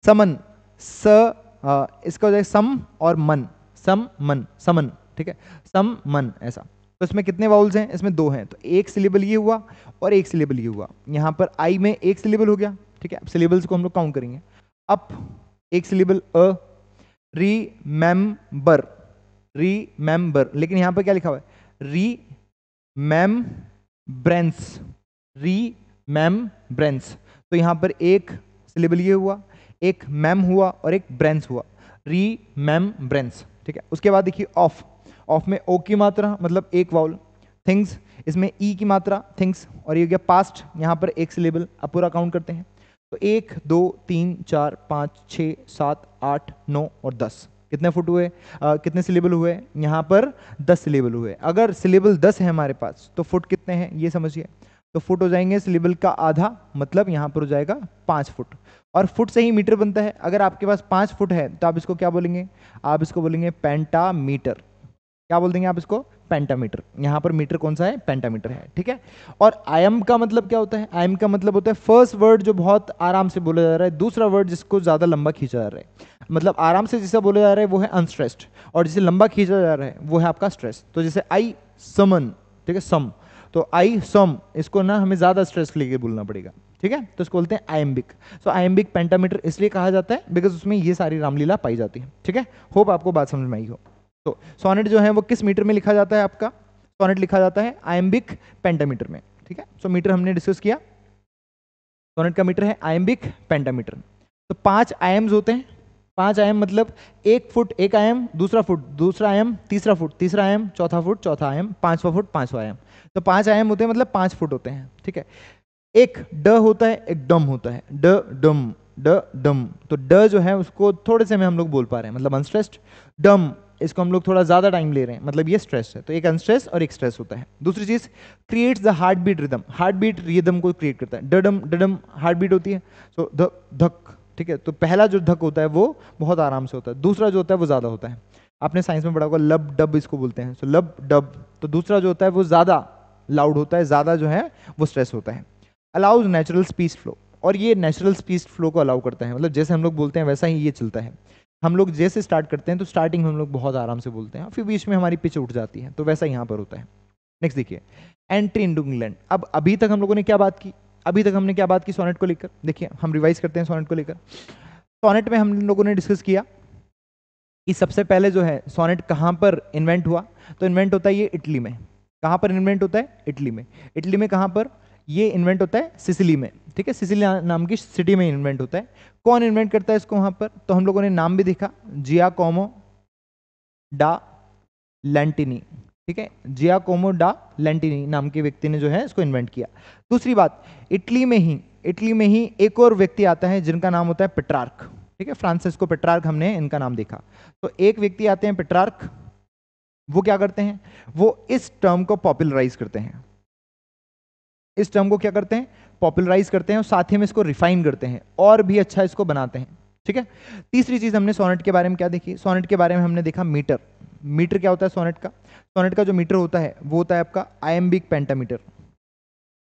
समन, इसका हो जाएगा सम और मन, सम मन, समन। ठीक है, सम मन ऐसा। तो इसमें कितने वाउल्स हैं? इसमें 2 हैं, तो एक सिलेबल ये हुआ और एक सिलेबल ये हुआ। यहाँ पर आई में एक सिलेबल हो गया, ठीक है। अब सिलेबल्स को हम लोग काउंट करेंगे। अप एक सिलेबल अ, रिमेम्बर, रिमेम्बर, लेकिन यहाँ पर क्या लिखा हुआ है? रीमेम्ब्रेंस, रीमेम्ब्रेंस। तो यहाँ पर एक सिलेबल ये हुआ, एक मैम हुआ और एक ब्रेंस हुआ, रीमेम्ब्रेंस, ठीक है। उसके बाद देखिए ऑफ, ऑफ में ओ की मात्रा मतलब एक वाउल, थिंग्स इसमें ई की मात्रा थिंग्स, और ये हो गया पास्ट, यहाँ पर एक सिलेबल। अब पूरा काउंट करते हैं तो 1 2 3 4 5 6 7 8 9 और 10, कितने फुट हुए? कितने सिलेबल हुए? यहाँ पर 10 सिलेबल हुए। अगर सिलेबल 10 है हमारे पास तो फुट कितने हैं ये समझिए। तो फुट हो जाएंगे सिलेबल का आधा, मतलब यहाँ पर हो जाएगा 5 फुट, और फुट से ही मीटर बनता है। अगर आपके पास 5 फुट है तो आप इसको क्या बोलेंगे? आप इसको बोलेंगे पेंटामीटर। क्या बोल देंगे आप इसको? पेंटामीटर। यहाँ पर मीटर कौन सा है? पेंटामीटर है, ठीक है। और आयम का मतलब क्या होता है? आयम का मतलब होता है फर्स्ट वर्ड जो बहुत आराम से बोला जा रहा है, दूसरा वर्ड जिसको ज्यादा लंबा खींचा जा रहा है। मतलब आराम से जिसे बोला जा रहा है वो है अनस्ट्रेस्ड, और जिसे लंबा खींचा जा रहा है वो है आपका स्ट्रेस। तो जैसे आई समन, ठीक है, सम, तो आई सम, इसको ना हमें ज्यादा स्ट्रेस लेके बोलना पड़ेगा, ठीक है। तो इसको बोलते हैं आयम्बिक। सो आयम्बिक पेंटामीटर इसलिए कहा जाता है बिकॉज उसमें ये सारी रामलीला पाई जाती है, ठीक है। होप आपको बात समझ में आई हो। तो सोनेट जो है वो किस मीटर में लिखा जाता है? आपका सोनेट लिखा जाता है आयम्बिक पेंटामीटर में, ठीक है। सो मीटर हमने डिस्कस किया, सोनेट का मीटर है आयम्बिक पेंटामीटर। तो 5 आयम्स होते हैं। 5 आयम मतलब 1 फुट 1 आयम, दूसरा फुट दूसरा आयम, तीसरा फुट तीसरा आयम, चौथा फुट चौथा आयम, 5वां फुट 5वां आयम। तो 5 आयम होते हैं मतलब 5 फुट होते हैं, ठीक है। एक ड होता है, एक डम होता है, ड डम, ड डम। तो ड जो है उसको थोड़े से में हम लोग बोल पा रहे हैं, मतलब अनस्ट्रेस्ड। डम इसको हम लोग थोड़ा ज्यादा टाइम ले रहे हैं, मतलब ये स्ट्रेस है। तो एक अनस्ट्रेस और एक स्ट्रेस होता है। दूसरी चीज, creates the heart beat rhythm, heart beat rhythm को क्रिएट करता है। डडम, डडम हार्ट बीट होती है, सो ध धक, ठीक है। तो पहला जो धक होता है वो बहुत आराम से होता है, दूसरा जो होता है वो ज्यादा होता है। आपने साइंस में पढ़ा होगा लब डब इसको बोलते हैं, सो लब डब। तो दूसरा जो होता है वो ज्यादा लाउड होता है, ज्यादा जो है वो स्ट्रेस होता है। अलाउज नेचुरल स्पीच फ्लो, और ये नेचुरल स्पीच फ्लो को अलाउ करता है, मतलब जैसे हम लोग बोलते हैं वैसा ही ये चलता है। हम लोग जैसे स्टार्ट करते हैं तो स्टार्टिंग में हम लोग बहुत आराम से बोलते हैं, फिर बीच में हमारी पिच उठ जाती है, तो वैसा यहाँ पर होता है। नेक्स्ट देखिए, एंट्री इनटू इंग्लैंड। अब अभी तक हम लोगों ने क्या बात की? अभी तक हमने क्या बात की सोनेट को लेकर? देखिए हम रिवाइज करते हैं सोनेट को लेकर। सोनेट में हम लोगों ने डिस्कस किया कि सबसे पहले जो है सोनेट कहाँ पर इन्वेंट हुआ? तो इन्वेंट होता है ये इटली में। कहाँ पर इन्वेंट होता है? इटली में। इटली में कहाँ पर? ये इन्वेंट होता है सिसिली में, ठीक है। सिसिली नाम की सिटी में इन्वेंट होता है। कौन इन्वेंट करता है इसको वहां पर? तो हम लोगों ने नाम भी देखा, जियाकोमो डा लैंटिनी, ठीक है। जियाकोमो डा लैंटिनी नाम के व्यक्ति ने जो है इसको इन्वेंट किया। दूसरी बात, इटली में ही एक और व्यक्ति आता है जिनका नाम होता है पेट्रार्क, ठीक है। फ्रांसिस्को पेट्रार्क, हमने इनका नाम देखा। तो एक व्यक्ति आते हैं पेट्रार्क, वो क्या करते हैं? वो इस टर्म को पॉपुलराइज करते हैं। इस टर्म को क्या करते हैं? पॉपुलराइज करते हैं, और साथ ही में इसको रिफाइन करते हैं और भी अच्छा इसको बनाते हैं, ठीक है। तीसरी चीज हमने सोनेट के बारे में क्या देखी? सोनेट के बारे में हमने देखा मीटर। मीटर क्या होता है सोनेट का? सोनेट का जो मीटर होता है वो होता है आपका आयम्बिक पेंटामीटर।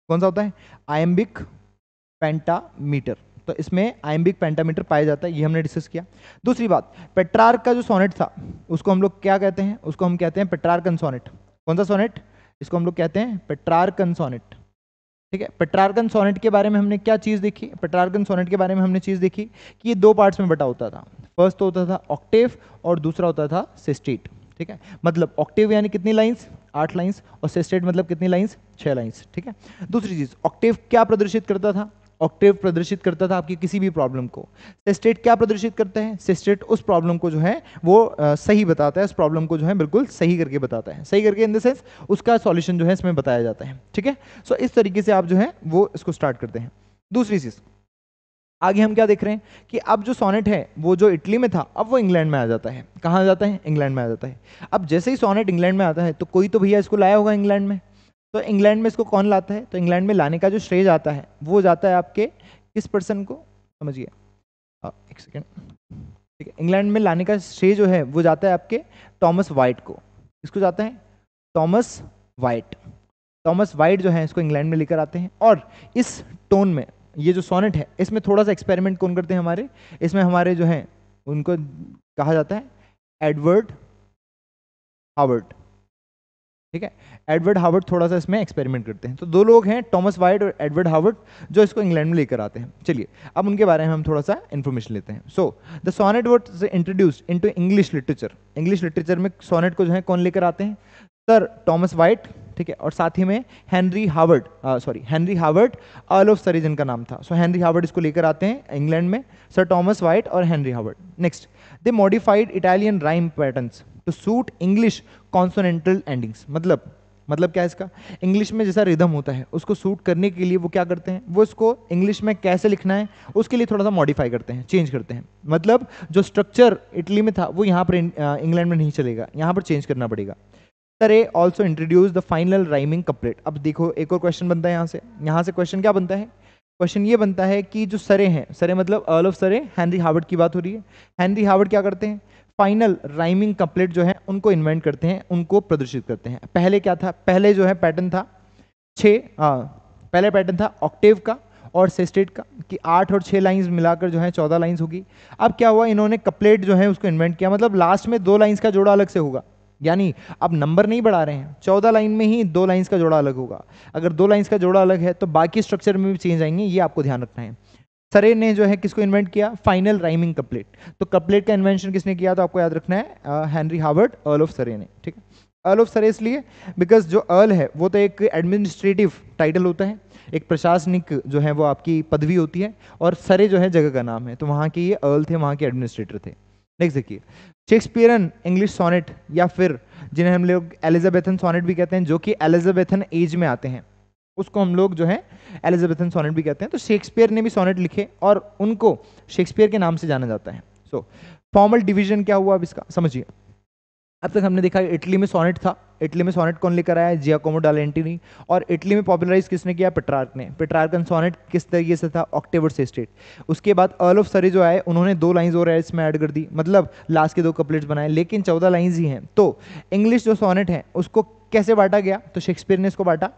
कौन सा होता है? Iambic pentameter. तो इसमें आयम्बिक पेंटामीटर पाया जाता है, ये हमने डिस्कस किया। दूसरी बात, पेट्रार्क का जो सोनेट था उसको हम लोग क्या कहते हैं? उसको हम कहते हैं पेट्रार्कन सोनेट। कौन सा सोनेट? इसको हम लोग कहते हैं पेट्रार्कन सोनेट, ठीक है। पेट्रार्कन सोनेट के बारे में हमने क्या चीज देखी? पेट्रार्कन सोनेट के बारे में हमने चीज देखी कि ये 2 पार्ट्स में बटा होता था। फर्स्ट तो होता था ऑक्टेव और दूसरा होता था सिस्टेट, ठीक है। मतलब ऑक्टेव यानी कितनी लाइंस? 8 लाइंस, और सिस्टेट मतलब कितनी लाइंस? 6 लाइंस, ठीक है। दूसरी चीज, ऑक्टेव क्या प्रदर्शित करता था? ऑक्टेव प्रदर्शित करता था आपकी किसी भी प्रॉब्लम को। सिस्टेट क्या प्रदर्शित करता है? सिस्टेट उस प्रॉब्लम को जो है वो सही बताता है, उस प्रॉब्लम को जो है बिल्कुल सही करके बताता है। सही करके इन द सेंस उसका सॉल्यूशन जो है इसमें बताया जाता है, ठीक है। सो इस तरीके से आप जो है वो इसको स्टार्ट करते हैं। दूसरी चीज, आगे हम क्या देख रहे हैं कि अब जो सोनेट है वो जो इटली में था अब वो इंग्लैंड में आ जाता है। कहाँ आ जाता है? इंग्लैंड में आ जाता है। अब जैसे ही सोनेट इंग्लैंड में आता है तो कोई तो भैया इसको लाया होगा इंग्लैंड में। तो इंग्लैंड में इसको कौन लाता है? तो इंग्लैंड में लाने का जो श्रेय जाता है वो जाता है आपके किस पर्सन को? समझिए, एक सेकेंड, ठीक है। इंग्लैंड में लाने का श्रेय जो है वो जाता है आपके थॉमस वाइट को। किसको जाता है? Thomas white. थॉमस वाइट जो है इसको इंग्लैंड में लेकर आते हैं, और इस टोन में ये जो सोनेट है इसमें थोड़ा सा एक्सपेरिमेंट कौन करते हैं हमारे? इसमें हमारे जो हैं उनको कहा जाता है एडवर्ड हावर्ड, ठीक है। एडवर्ड हावर्ड थोड़ा सा इसमें एक्सपेरिमेंट करते हैं। तो दो लोग हैं, टॉमस वाइट और एडवर्ड हावर्ड, जो इसको इंग्लैंड में लेकर आते हैं। चलिए अब उनके बारे में हम थोड़ा सा इन्फॉर्मेशन लेते हैं। So the sonnet was introduced into English literature. English literature में सोनेट को जो है कौन लेकर आते हैं? सर टॉमस वाइट, ठीक है, और साथ ही में हेनरी हावर्ड अर्ल ऑफ सरी जिनका नाम था। सो हेनरी हावर्ड इसको लेकर आते हैं इंग्लैंड में, सर टॉमस वाइट और Henry Howard. Next, they modified Italian rhyme patterns to suit English consonantal endings. मतलब क्या है इसका? इंग्लिश में जैसा रिदम होता है उसको सूट करने के लिए वो क्या करते हैं, वो इसको इंग्लिश में कैसे लिखना है उसके लिए थोड़ा सा मॉडिफाई करते हैं, चेंज करते हैं। मतलब जो स्ट्रक्चर इटली में था वो यहाँ पर इंग्लैंड में नहीं चलेगा, यहाँ पर चेंज करना पड़ेगा। सरे also introduce the final rhyming couplet. अब देखो एक और क्वेश्चन बनता है यहाँ से क्वेश्चन क्या बनता है? क्वेश्चन ये बनता है कि जो सरे हैं, सरे मतलब Earl of Surrey, Henry Howard की बात हो रही है। हेनरी हावर्ड क्या करते हैं? फाइनल राइमिंग कपलेट जो है उनको इन्वेंट करते हैं, उनको प्रदर्शित करते हैं। पहले क्या था? पहले जो है पैटर्न था पहले पैटर्न था ऑक्टेव का और सेस्टेट का, कि 8 और 6 लाइंस मिलाकर जो है 14 लाइंस होगी। अब क्या हुआ, इन्होंने कपलेट जो है उसको इन्वेंट किया, मतलब लास्ट में 2 लाइंस का जोड़ा अलग से होगा, यानी अब नंबर नहीं बढ़ा रहे हैं, 14 लाइन में ही 2 लाइंस का जोड़ा अलग होगा। अगर 2 लाइंस का जोड़ा अलग है तो बाकी स्ट्रक्चर में भी चेंज आएंगे, ये आपको ध्यान रखना है। सरे ने जो है किसको इन्वेंट किया? Final rhyming couplet. तो कपलेट का इन्वेंशन किसने किया? तो आपको याद रखना है हेनरी हावर्ड अर्ल ऑफ सरे ने, ठीक है। अर्ल ऑफ सरे इसलिए बिकॉज जो अर्ल है वो तो एक एडमिनिस्ट्रेटिव टाइटल होता है, एक प्रशासनिक जो है वो आपकी पदवी होती है, और सरे जो है जगह का नाम है, तो वहाँ के ये अर्ल थे, वहाँ के एडमिनिस्ट्रेटर थे। नेक्स्ट देखिए, शेक्सपियरन इंग्लिश सोनेट, या फिर जिन्हें हम लोग एलिजाबेथन सोनेट भी कहते हैं, जो कि एलिजाबेथन एज में आते हैं, उसको हम लोग जो है एलिजाबेथन सोनेट भी कहते हैं। तो शेक्सपियर ने भी सोनेट लिखे और उनको शेक्सपियर के नाम से जाना जाता है। सो फॉर्मल डिवीजन क्या हुआ अब इसका समझिए। अब तक हमने देखा इटली में सोनेट था, इटली में सोनेट कौन लेकर आया? जियाकोमो डा लेंटिनी। और इटली में पॉपुलराइज किसने किया? पेट्रार्क ने। पेट्रार्कन सोनेट किस तरीके से था? ऑक्टेव और सेस्टेट। उसके बाद अर्ल ऑफ सरे जो आए उन्होंने 2 लाइंस और इसमें ऐड कर दी, मतलब लास्ट के 2 कपलेट्स बनाए, लेकिन 14 लाइंस ही हैं। तो इंग्लिश जो सोनेट है उसको कैसे बांटा गया? तो शेक्सपियर ने इसको बांटा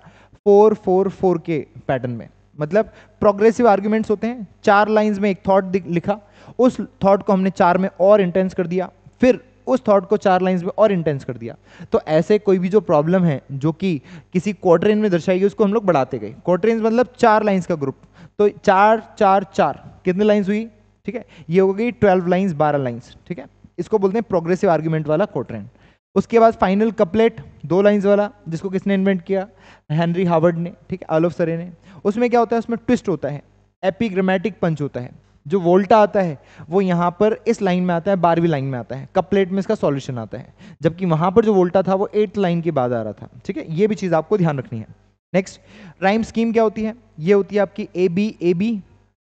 4-4-4 के पैटर्न में, मतलब प्रोग्रेसिव आर्ग्यूमेंट्स होते हैं। 4 लाइंस में एक थॉट लिखा, उस थॉट को हमने 4 में और इंटेंस कर दिया, फिर उस थॉट को 4 लाइंस में और इंटेंस कर दिया। तो ऐसे कोई भी जो प्रॉब्लम है जो कि किसी क्वार्टरेन में दर्शाई गई उसको हम लोग बढ़ाते गए। क्वार्टरेन मतलब 4 लाइंस का ग्रुप, तो 4-4-4 कितनी लाइंस हुई? ठीक है, ये हो गई 12 लाइंस, 12 लाइंस, ठीक है। इसको बोलते हैं प्रोग्रेसिव आर्ग्यूमेंट वाला क्वार्टरेन। उसके बाद फाइनल कपलेट 2 लाइंस वाला, जिसको किसने इन्वेंट किया? हेनरी हावर्ड ने, ठीक है, अर्ल ऑफ सरे ने। उसमें क्या होता है? उसमें ट्विस्ट होता है, एपिग्रामेटिक पंच होता है। जो वोल्टा आता है वो यहाँ पर इस लाइन में आता है, 12वीं लाइन में आता है, कपलेट में इसका सॉल्यूशन आता है, जबकि वहां पर जो वोल्टा था वो 8th लाइन के बाद आ रहा था, ठीक है। ये भी चीज आपको ध्यान रखनी है। नेक्स्ट, राइम स्कीम क्या होती है? ये होती है आपकी AB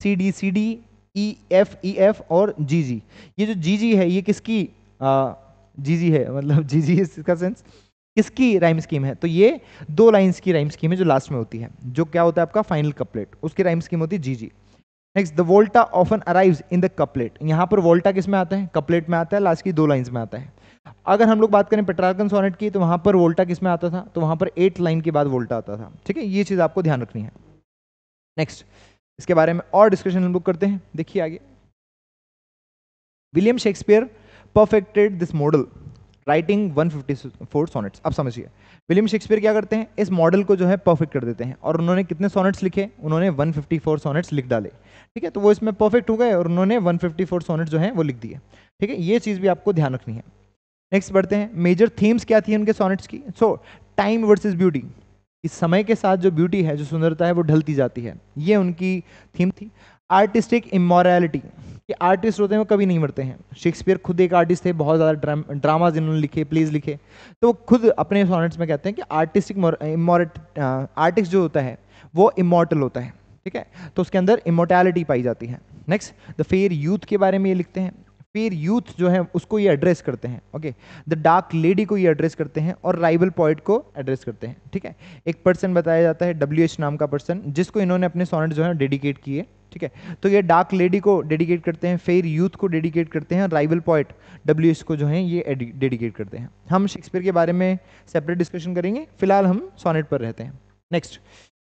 CD CD EF और GG। ये जो GG है ये किसकी GG है, मतलब GG इसका सेंस किसकी राइम स्कीम है? तो ये 2 लाइंस की राइम स्कीम है जो लास्ट में होती है, जो क्या होता है आपका फाइनल कपलेट, उसकी राइम स्कीम होती है GG। Next, the volta often arrives in the couplet. यहाँ पर वोल्टा किस में आता है? कपलेट में आता है, लास्ट की 2 लाइंस में आता है। अगर हम लोग बात करें पेट्रार्कन सोनेट की, तो वहां पर वोल्टा किस में आता था? तो वहां पर 8 लाइन के बाद वोल्टा आता था, ठीक है। ये चीज आपको ध्यान रखनी है। नेक्स्ट, इसके बारे में और डिस्कशन हम लोग करते हैं, देखिए आगे। William Shakespeare perfected this model writing 154 sonnets. अब समझिए विलियम शेक्सपियर क्या करते हैं? इस मॉडल को जो है परफेक्ट कर देते हैं, और उन्होंने कितने सोनेट्स लिखे? उन्होंने 154 सोनेट्स लिख डाले, ठीक है। तो वो इसमें परफेक्ट हो गए और उन्होंने 154 सोनेट्स जो है वो लिख दिए, ठीक है। ये चीज भी आपको ध्यान रखनी है। नेक्स्ट बढ़ते हैं, मेजर थीम्स क्या थी उनके सोनेट्स की? सो टाइम वर्सेस ब्यूटी, इस समय के साथ जो ब्यूटी है, जो सुंदरता है, वो ढलती जाती है, ये उनकी थीम थी। आर्टिस्टिक इमोरलिटी, कि आर्टिस्ट होते हैं वो कभी नहीं मरते हैं। शेक्सपियर खुद एक आर्टिस्ट थे, बहुत ज़्यादा ड्रामाज इन्होंने लिखे, प्लेज लिखे, तो वो खुद अपने सोनेट्स में कहते हैं कि आर्टिस्ट जो होता है वो इमॉर्टल होता है, ठीक है। तो उसके अंदर इमोर्टैलिटी पाई जाती है। नेक्स्ट, द फेयर यूथ के बारे में ये लिखते हैं। फेयर यूथ जो है उसको ये एड्रेस करते हैं, ओके। द डार्क लेडी को ये एड्रेस करते हैं और राइवल पॉइंट को एड्रेस करते हैं, ठीक है। एक पर्सन बताया जाता है WH नाम का पर्सन, जिसको इन्होंने अपने सोनेट जो है डेडिकेट किए, ठीक है। तो ये डार्क लेडी को डेडिकेट करते हैं, फेयर यूथ को डेडिकेट करते हैं, राइवल पॉइंट WH को जो है ये डेडिकेट करते हैं। हम शेक्सपियर के बारे में सेपरेट डिस्कशन करेंगे, फिलहाल हम सोनेट पर रहते हैं। नेक्स्ट,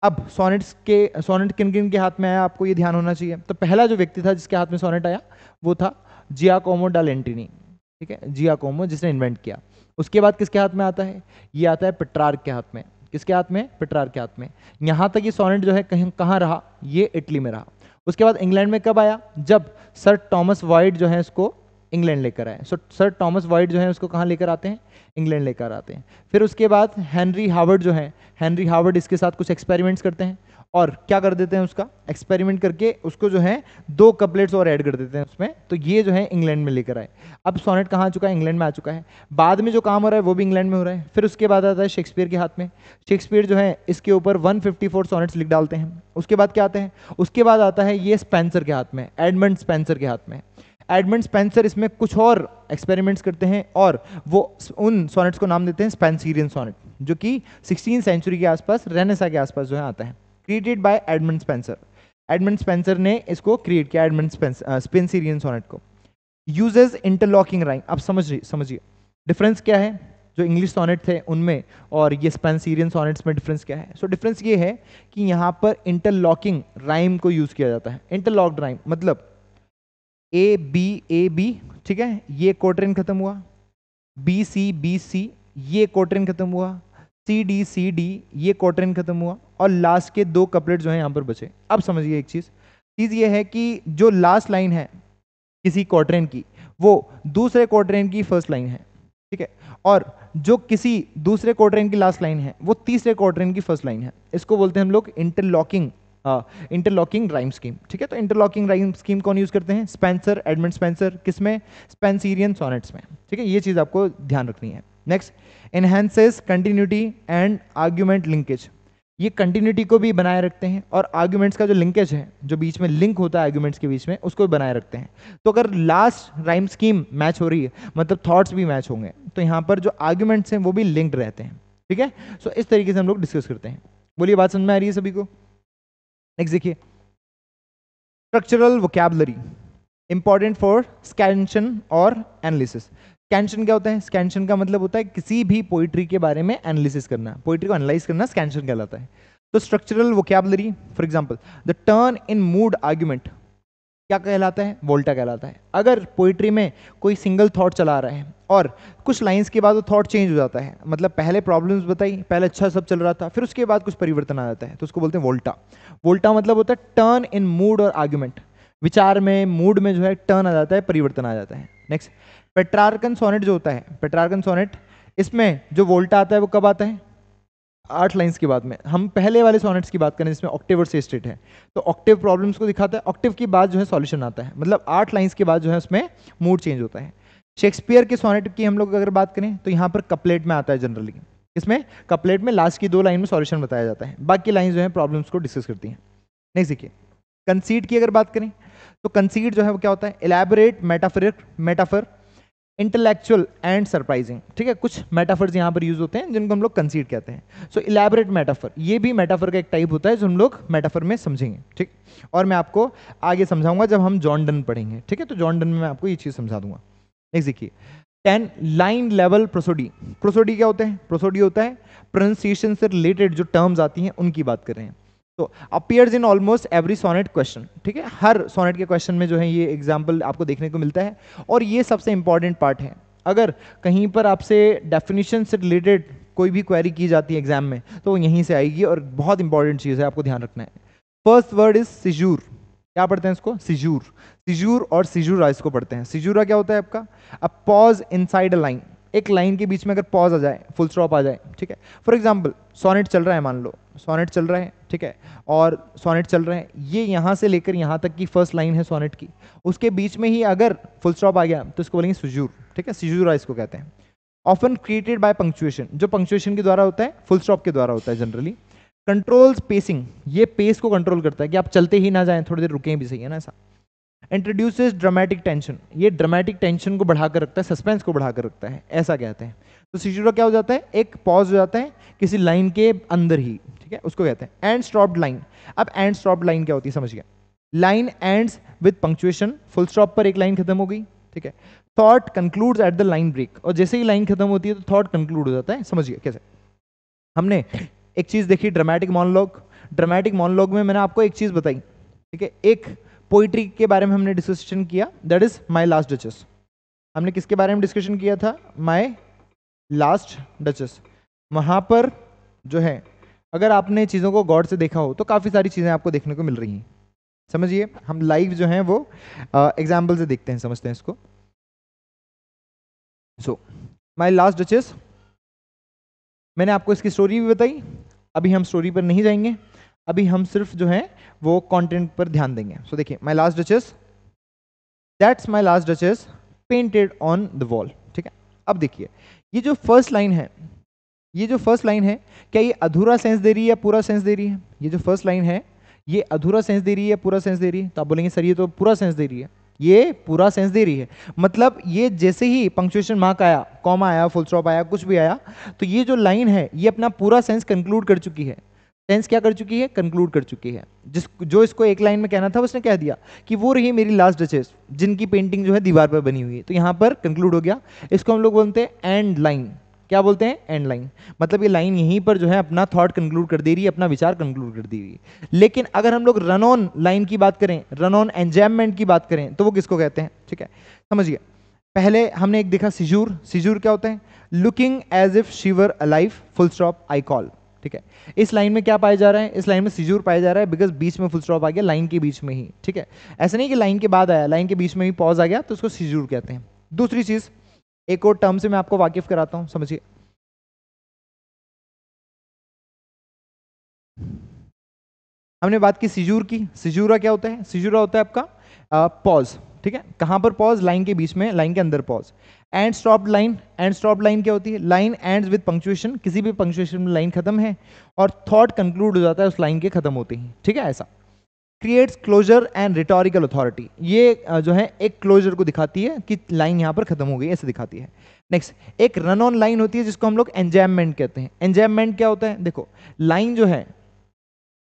अब सोनेट किन किन के हाथ में आया, आपको ये ध्यान होना चाहिए। तो पहला जो व्यक्ति था जिसके हाथ में सोनेट आया वो था जियाकोमो डा लेंटिनी, ठीक है, जियाकोमो जिसने इन्वेंट किया। उसके बाद किसके हाथ में आता है, ये आता है पेट्रार्क के हाथ में। किसके हाथ में, पेट्रार्क के हाथ में। यहाँ तक ये सोनेट जो है कहीं कहाँ रहा, ये इटली में रहा। उसके बाद इंग्लैंड में कब आया, जब सर थॉमस वाइट जो है इसको इंग्लैंड लेकर आए। सो सर थॉमस वाइट जो है उसको कहाँ लेकर आते हैं, इंग्लैंड लेकर आते हैं। फिर उसके बाद हेनरी हार्वर्ड जो है, हेनरी हार्वर्ड इसके साथ कुछ एक्सपेरिमेंट्स करते हैं और क्या कर देते हैं, उसका एक्सपेरिमेंट करके उसको जो है 2 कपलेट्स और ऐड कर देते हैं उसमें। तो ये जो है इंग्लैंड में लेकर आए। अब सोनेट कहाँ आ चुका है, इंग्लैंड में आ चुका है। बाद में जो काम हो रहा है वो भी इंग्लैंड में हो रहा है। फिर उसके बाद आता है शेक्सपियर के हाथ में। शेक्सपियर जो है इसके ऊपर 154 सोनेट्स लिख डालते हैं। उसके बाद क्या आते हैं, उसके बाद आता है ये स्पेंसर के हाथ में, एडमंड स्पेंसर के हाथ में। एडमंड स्पेंसर इसमें कुछ और एक्सपेरिमेंट्स करते हैं और वो उन सोनेट्स को नाम देते हैं स्पेंसिरियन सोनेट, जो कि 16th सेंचुरी के आसपास, रेनेसा के आसपास जो है आता है। Created by Edmund Spenser. Edmund Spenser ने इसको क्रिएट किया, एडमंड स्पेंसिरियन सोनेट को। Uses interlocking rhyme. अब समझिए डिफरेंस क्या है जो इंग्लिश सोनेट थे उनमें और ये स्पेंसिरियन सोनेट्स में डिफरेंस क्या है। सो डिफरेंस ये है कि यहाँ पर इंटरलॉकिंग राइम को यूज किया जाता है। इंटरलॉक्ड राइम मतलब ए बी, ठीक है, ये क्वार्टरन खत्म हुआ, बी सी ये क्वार्टरन खत्म हुआ, सी डी ये क्वार्टरन खत्म हुआ और लास्ट के 2 कपलेट जो है यहाँ पर बचे। अब समझिए एक चीज ये है कि जो लास्ट लाइन है किसी क्वार्टरन की वो दूसरे क्वार्टरन की फर्स्ट लाइन है, ठीक है, और जो किसी दूसरे क्वार्टरन की लास्ट लाइन है वो तीसरे क्वार्टरन की फर्स्ट लाइन है। इसको बोलते हैं हम लोग इंटरलॉकिंग राइम स्कीम, ठीक है। तो इंटरलॉकिंग राइम स्कीम कौन यूज करते हैं, स्पेंसर, एडमंड स्पेंसर, किसमें, स्पेंसिरियन सोनेट्स में, ठीक है। ये चीज आपको ध्यान रखनी है। Next, enhances continuity and argument linkage. ये कंटिन्यूटी को भी बनाए रखते हैं और आर्ग्यूमेंट्स का जो लिंकेज है, जो बीच में लिंक होता है आर्ग्यूमेंट्स के बीच में, उसको भी बनाए रखते हैं। तो अगर लास्ट राइम स्कीम मैच हो रही है मतलब थॉट्स भी मैच होंगे, तो यहाँ पर जो आर्ग्यूमेंट्स हैं वो भी लिंक्ड रहते हैं, ठीक है। सो इस तरीके से हम लोग डिस्कस करते हैं। बोलिए, बात समझ में आ रही है सभी को। नेक्स्ट देखिए, स्ट्रक्चरल वोकैबुलरी इंपॉर्टेंट फॉर स्कैंशन और एनालिसिस। स्कैंशन क्या होता है, स्कैंशन का मतलब होता है किसी भी पोइट्री के बारे में एनालिसिस करना, पोइट्री को एनालाइज करना स्कैंशन कहलाता है। तो structural vocabulary, for example the turn in mood argument क्या कहलाता है, वोल्टा कहलाता है। अगर पोइट्री में कोई सिंगल थॉट चला रहा है और कुछ लाइंस के बाद वो थॉट चेंज हो जाता है, मतलब पहले प्रॉब्लम्स बताई, पहले अच्छा सब चल रहा था, फिर उसके बाद कुछ परिवर्तन आ जाता है, तो उसको बोलते हैं वोल्टा। वोल्टा मतलब होता है टर्न इन मूड और आर्गुमेंट, विचार में, मूड में जो है टर्न आ जाता है, परिवर्तन आ जाता है। नेक्स्ट, पेट्रार्कन सोनेट जो होता है, पेट्रार्कन सोनेट, इसमें जो वोल्टा आता है वो कब आता है, 8 लाइंस के बाद में। हम पहले वाले सोनेट्स की बात करें जिसमें ऑक्टेव और सेस्टेट है, तो ऑक्टेव प्रॉब्लम्स को दिखाता है, ऑक्टेव की बाद जो है सॉल्यूशन आता है, मतलब 8 लाइंस के बाद जो है उसमें मूड चेंज होता है। शेक्सपियर के सोनेट की हम लोग अगर बात करें तो यहाँ पर कपलेट में आता है जनरली, इसमें कपलेट में लास्ट की 2 लाइन में सॉल्यूशन बताया जाता है, बाकी लाइन जो है प्रॉब्लम्स को डिस्कस करती हैं। नेक्स्ट देखिए, कंसीड की अगर बात करें तो कंसीड जो है वो क्या होता है, elaborate metaphor, intellectual and surprising, ठीक है। कुछ मेटाफर्स यहाँ पर यूज होते हैं जिनको हम लोग कंसीड कहते हैं। सो इलैबोरेट मेटाफर, ये भी मेटाफर का एक टाइप होता है जो हम लोग मेटाफर में समझेंगे, ठीक। और मैं आपको आगे समझाऊंगा जब हम जॉन डन पढ़ेंगे, ठीक है। तो जॉन डन में मैं आपको ये चीज समझा दूंगा। नेक्स्ट देखिए, 10 लाइन लेवल प्रोसोडी। प्रोसोडी क्या होता है, प्रोसोडी होता है प्रोनाउंसिएशन से रिलेटेड जो टर्म्स आती हैं उनकी बात कर रहे हैं। तो appears in almost every sonnet question, ठीक है, हर सोनेट के क्वेश्चन में जो है ये एग्जाम्पल आपको देखने को मिलता है। और ये सबसे इंपॉर्टेंट पार्ट है, अगर कहीं पर आपसे डेफिनेशन से रिलेटेड कोई भी क्वेरी की जाती है एग्जाम में तो वो यहीं से आएगी और बहुत इंपॉर्टेंट चीज़ है, आपको ध्यान रखना है। फर्स्ट वर्ड इज सिजूर। क्या पढ़ते हैं इसको, सिजूर। सिजूर और सिजूरा इसको पढ़ते हैं। सिजूरा क्या होता है आपका, a pause inside a line, एक लाइन के बीच में अगर पॉज आ जाए, फुल स्टॉप आ जाए, ठीक है। फॉर एग्जाम्पल सोनेट चल रहा है, मान लो सोनेट चल रहा है, ठीक है, और सोनेट चल रहे हैं, ये यहाँ से लेकर यहाँ तक की फर्स्ट लाइन है सोनेट की, उसके बीच में ही अगर फुल स्टॉप आ गया तो इसको बोलेंगे सिजूर, ठीक है, सिजूरा इसको कहते हैं। ऑफन क्रिएटेड बाय पंक्चुएशन, जो पंक्चुएशन के द्वारा होता है, फुल स्टॉप के द्वारा होता है जनरली। कंट्रोल्स पेसिंग, ये पेस को कंट्रोल करता है कि आप चलते ही ना जाएं, थोड़ी देर रुकें भी, सही है ना ऐसा। इंट्रोड्यूसेस ड्रामेटिक टेंशन, ये ड्रामेटिक टेंशन को बढ़ाकर रखता है, सस्पेंस को बढ़ाकर रखता है, ऐसा कहते हैं। तो सिजूरा क्या हो जाता है, एक पॉज हो जाता है किसी लाइन के अंदर ही, ठीक है, उसको कहते हैं। एंड स्टॉप्ड लाइन, अब एंड स्टॉप्ड लाइन क्या होती है समझिए, line ends with punctuation, full stop पर एक लाइन खत्म हो गई, ठीक है। Thought concludes at the line break, और जैसे ही लाइन खत्म होती है तो थॉट कंक्लूड हो जाता है, समझिए कैसे। हमने एक चीज देखी, ड्रामेटिक मोनोलॉग। ड्रामेटिक मोनोलॉग में मैंने आपको एक चीज बताई, ठीक है, एक पोइट्री के बारे में हमने डिस्कशन किया, that is my last duchess. हमने किसके बारे में डिस्कशन किया था? My last duchess. वहां पर जो है, अगर आपने चीज़ों को गौर से देखा हो तो काफ़ी सारी चीज़ें आपको देखने को मिल रही हैं। समझिए, हम लाइव जो है वो एग्जाम्पल से देखते हैं, समझते हैं इसको। सो माय लास्ट डचेस, मैंने आपको इसकी स्टोरी भी बताई। अभी हम स्टोरी पर नहीं जाएंगे, अभी हम सिर्फ जो है वो कंटेंट पर ध्यान देंगे। सो देखिए, my last duchess, that's my last duchess painted on the wall. ठीक है, अब देखिए ये जो फर्स्ट लाइन है, ये जो फर्स्ट लाइन है, क्या ये अधूरा सेंस दे रही है या पूरा सेंस दे रही है? ये जो फर्स्ट लाइन है, ये अधूरा सेंस दे रही है या पूरा सेंस दे रही है? तो आप बोलेंगे सर ये तो पूरा सेंस दे रही है। ये पूरा सेंस दे रही है, मतलब ये जैसे ही पंक्चुएशन मार्क आया, कॉमा आया, फुल स्टॉप आया, कुछ भी आया, तो ये जो लाइन है ये अपना पूरा सेंस कंक्लूड कर चुकी है। सेंस क्या कर चुकी है? कंक्लूड कर चुकी है। जो इसको एक लाइन में कहना था उसने कह दिया कि वो रही मेरी लास्ट डचेस जिनकी पेंटिंग जो है दीवार पर बनी हुई है। तो यहाँ पर कंक्लूड हो गया। इसको हम लोग बोलते हैं एंड लाइन। क्या बोलते हैं? And line. मतलब ये लाइन यहीं पर जो है अपना थॉट कंक्लूड कर दे रही है, अपना विचार कंक्लूड कर दे रही है। लेकिन अगर हम लोग रन ऑन लाइन की बात करें, रन ऑन एंजॉयमेंट की बात करें, तो वो किसको कहते हैं? ठीक है, समझिए। पहले हमने एक देखा सीजूर। सीजूर क्या होता है? Looking as if she were alive, full stop, I call. ठीक है, इस लाइन में क्या पाया जा रहा है? इस लाइन में सीजूर पाया जा रहा है, बिकॉज बीच में फुल स्टॉप आ गया, लाइन के बीच में ही। ठीक है, ऐसा नहीं कि लाइन के बाद आया, लाइन के बीच में ही पॉज आ गया, तो उसको सीजूर कहते हैं। दूसरी चीज, एक और टर्म से मैं आपको वाकिफ कराता हूं, समझिए। हमने बात की सीजूर की। सीजूरा क्या होता है? सीजूरा होता है आपका पॉज। ठीक है, कहां पर पॉज? लाइन के बीच में, लाइन के अंदर pause. And stop line. And stop line क्या होती है? लाइन एंड्स विद पंक्चुएशन, किसी भी पंक्चुएशन में लाइन खत्म है और थॉट कंक्लूड हो जाता है उस लाइन के खत्म होते ही। ठीक है, ऐसा creates closer and rhetorical authority. ये जो है एक क्लोजर को दिखाती है कि लाइन यहां पर खत्म हो गई, ऐसे दिखाती है। नेक्स्ट, एक रन ऑन लाइन होती है जिसको हम लोग एंजॉयमेंट कहते हैं। एंजॉयमेंट क्या होता है? देखो, लाइन जो है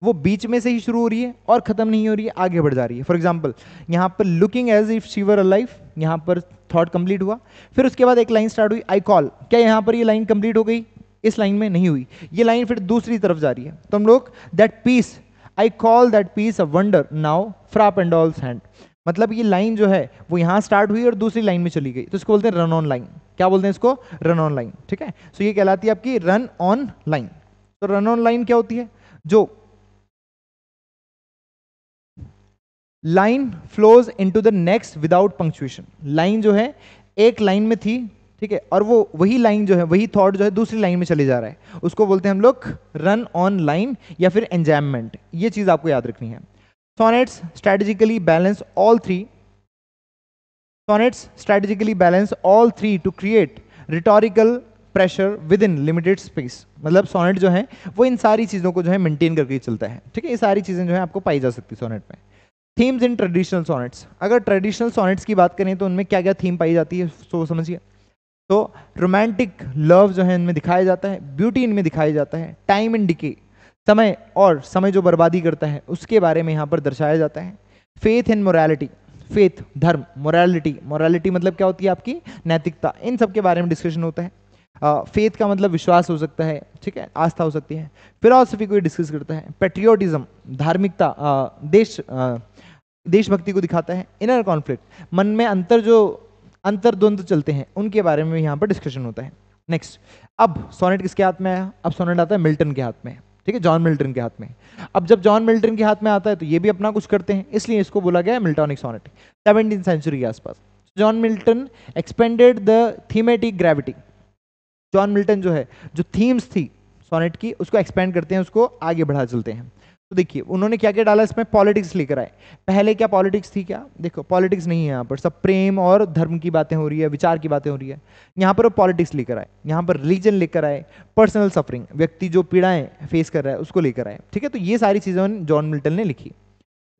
वो बीच में से ही शुरू हो रही है और खत्म नहीं हो रही है, आगे बढ़ जा रही है। फॉर एग्जाम्पल, यहाँ पर looking as if she were alive, यहाँ पर थॉट कंप्लीट हुआ। फिर उसके बाद एक लाइन स्टार्ट हुई, आई कॉल। क्या यहाँ पर ये लाइन कंप्लीट हो गई? इस लाइन में नहीं हुई। ये लाइन फिर दूसरी तरफ जा रही है, तो हम लोग that piece, I call that piece a wonder now from and all's hand. मतलब ये लाइन जो है वो यहाँ स्टार्ट हुई और दूसरी लाइन में चली गई, तो इसको बोलते हैं रन ऑन लाइन। क्या बोलते हैं इसको? Run on line. ठीक है, सो ये कहलाती है आपकी रन ऑन लाइन। तो रन ऑन लाइन क्या होती है? जो line flows into the next without punctuation. Line जो है एक लाइन में थी, ठीक है, और वो वही लाइन जो है, वही थॉट जो है दूसरी लाइन में चले जा रहा है, उसको बोलते हैं हम लोग रन ऑन लाइन या फिर एंजॉयमेंट। ये चीज आपको याद रखनी है। Sonnets strategically balance all three. Sonnets strategically balance all three to create rhetorical pressure within limited space. मतलब सोनेट जो है वो इन सारी चीजों को जो है मेंटेन करके चलता है। ठीक है, ये सारी चीजें जो है आपको पाई जा सकती है सोनेट में। Themes in traditional sonnets. अगर ट्रेडिशनल सोनेट्स की बात करें तो उनमें क्या क्या थीम पाई जाती है, तो समझिए। तो रोमांटिक लव जो है इनमें दिखाया जाता है, ब्यूटी इनमें दिखाया जाता है, टाइम इन डिके, समय और समय जो बर्बादी करता है उसके बारे में यहाँ पर दर्शाया जाता है। फेथ इन मोरालिटी, फेथ धर्म, मोरालिटी, मोरालिटी मतलब क्या होती है आपकी? नैतिकता, इन सब के बारे में डिस्कशन होता है। फेथ का मतलब विश्वास हो सकता है, ठीक है, आस्था हो सकती है। फिलॉसफी को डिस्कस करता है। पेट्रियोटिज्म, धार्मिकता, देशभक्ति को दिखाता है। इनर कॉन्फ्लिक्ट, मन में अंतर्द्वंद चलते हैं, उनके बारे में यहाँ पर डिस्कशन होता है। नेक्स्ट, अब सोनेट किसके हाथ में आया? अब सोनेट आता है मिल्टन के हाथ में। ठीक है, जॉन मिल्टन के हाथ में। अब जब जॉन मिल्टन के हाथ में आता है तो ये भी अपना कुछ करते हैं, इसलिए इसको बोला गया है मिल्टोनिक सोनेट। 17वीं सेंचुरी के आसपास John Milton expanded the thematic gravity. John Milton जो है, जो थीम्स थी सोनेट की उसको एक्सपेंड करते हैं, उसको आगे बढ़ा चलते हैं। तो देखिए उन्होंने क्या क्या डाला इसमें? पॉलिटिक्स लेकर आए। पहले क्या पॉलिटिक्स थी? क्या देखो, पॉलिटिक्स नहीं है यहाँ पर, सब प्रेम और धर्म की बातें हो रही है, विचार की बातें हो रही है। यहाँ पर वो पॉलिटिक्स लेकर आए, यहाँ पर रिलीजन लेकर आए, पर्सनल सफरिंग, व्यक्ति जो पीड़ाएं फेस कर रहा है उसको लेकर आए। ठीक है, तो ये सारी चीजें जॉन मिल्टन ने लिखी।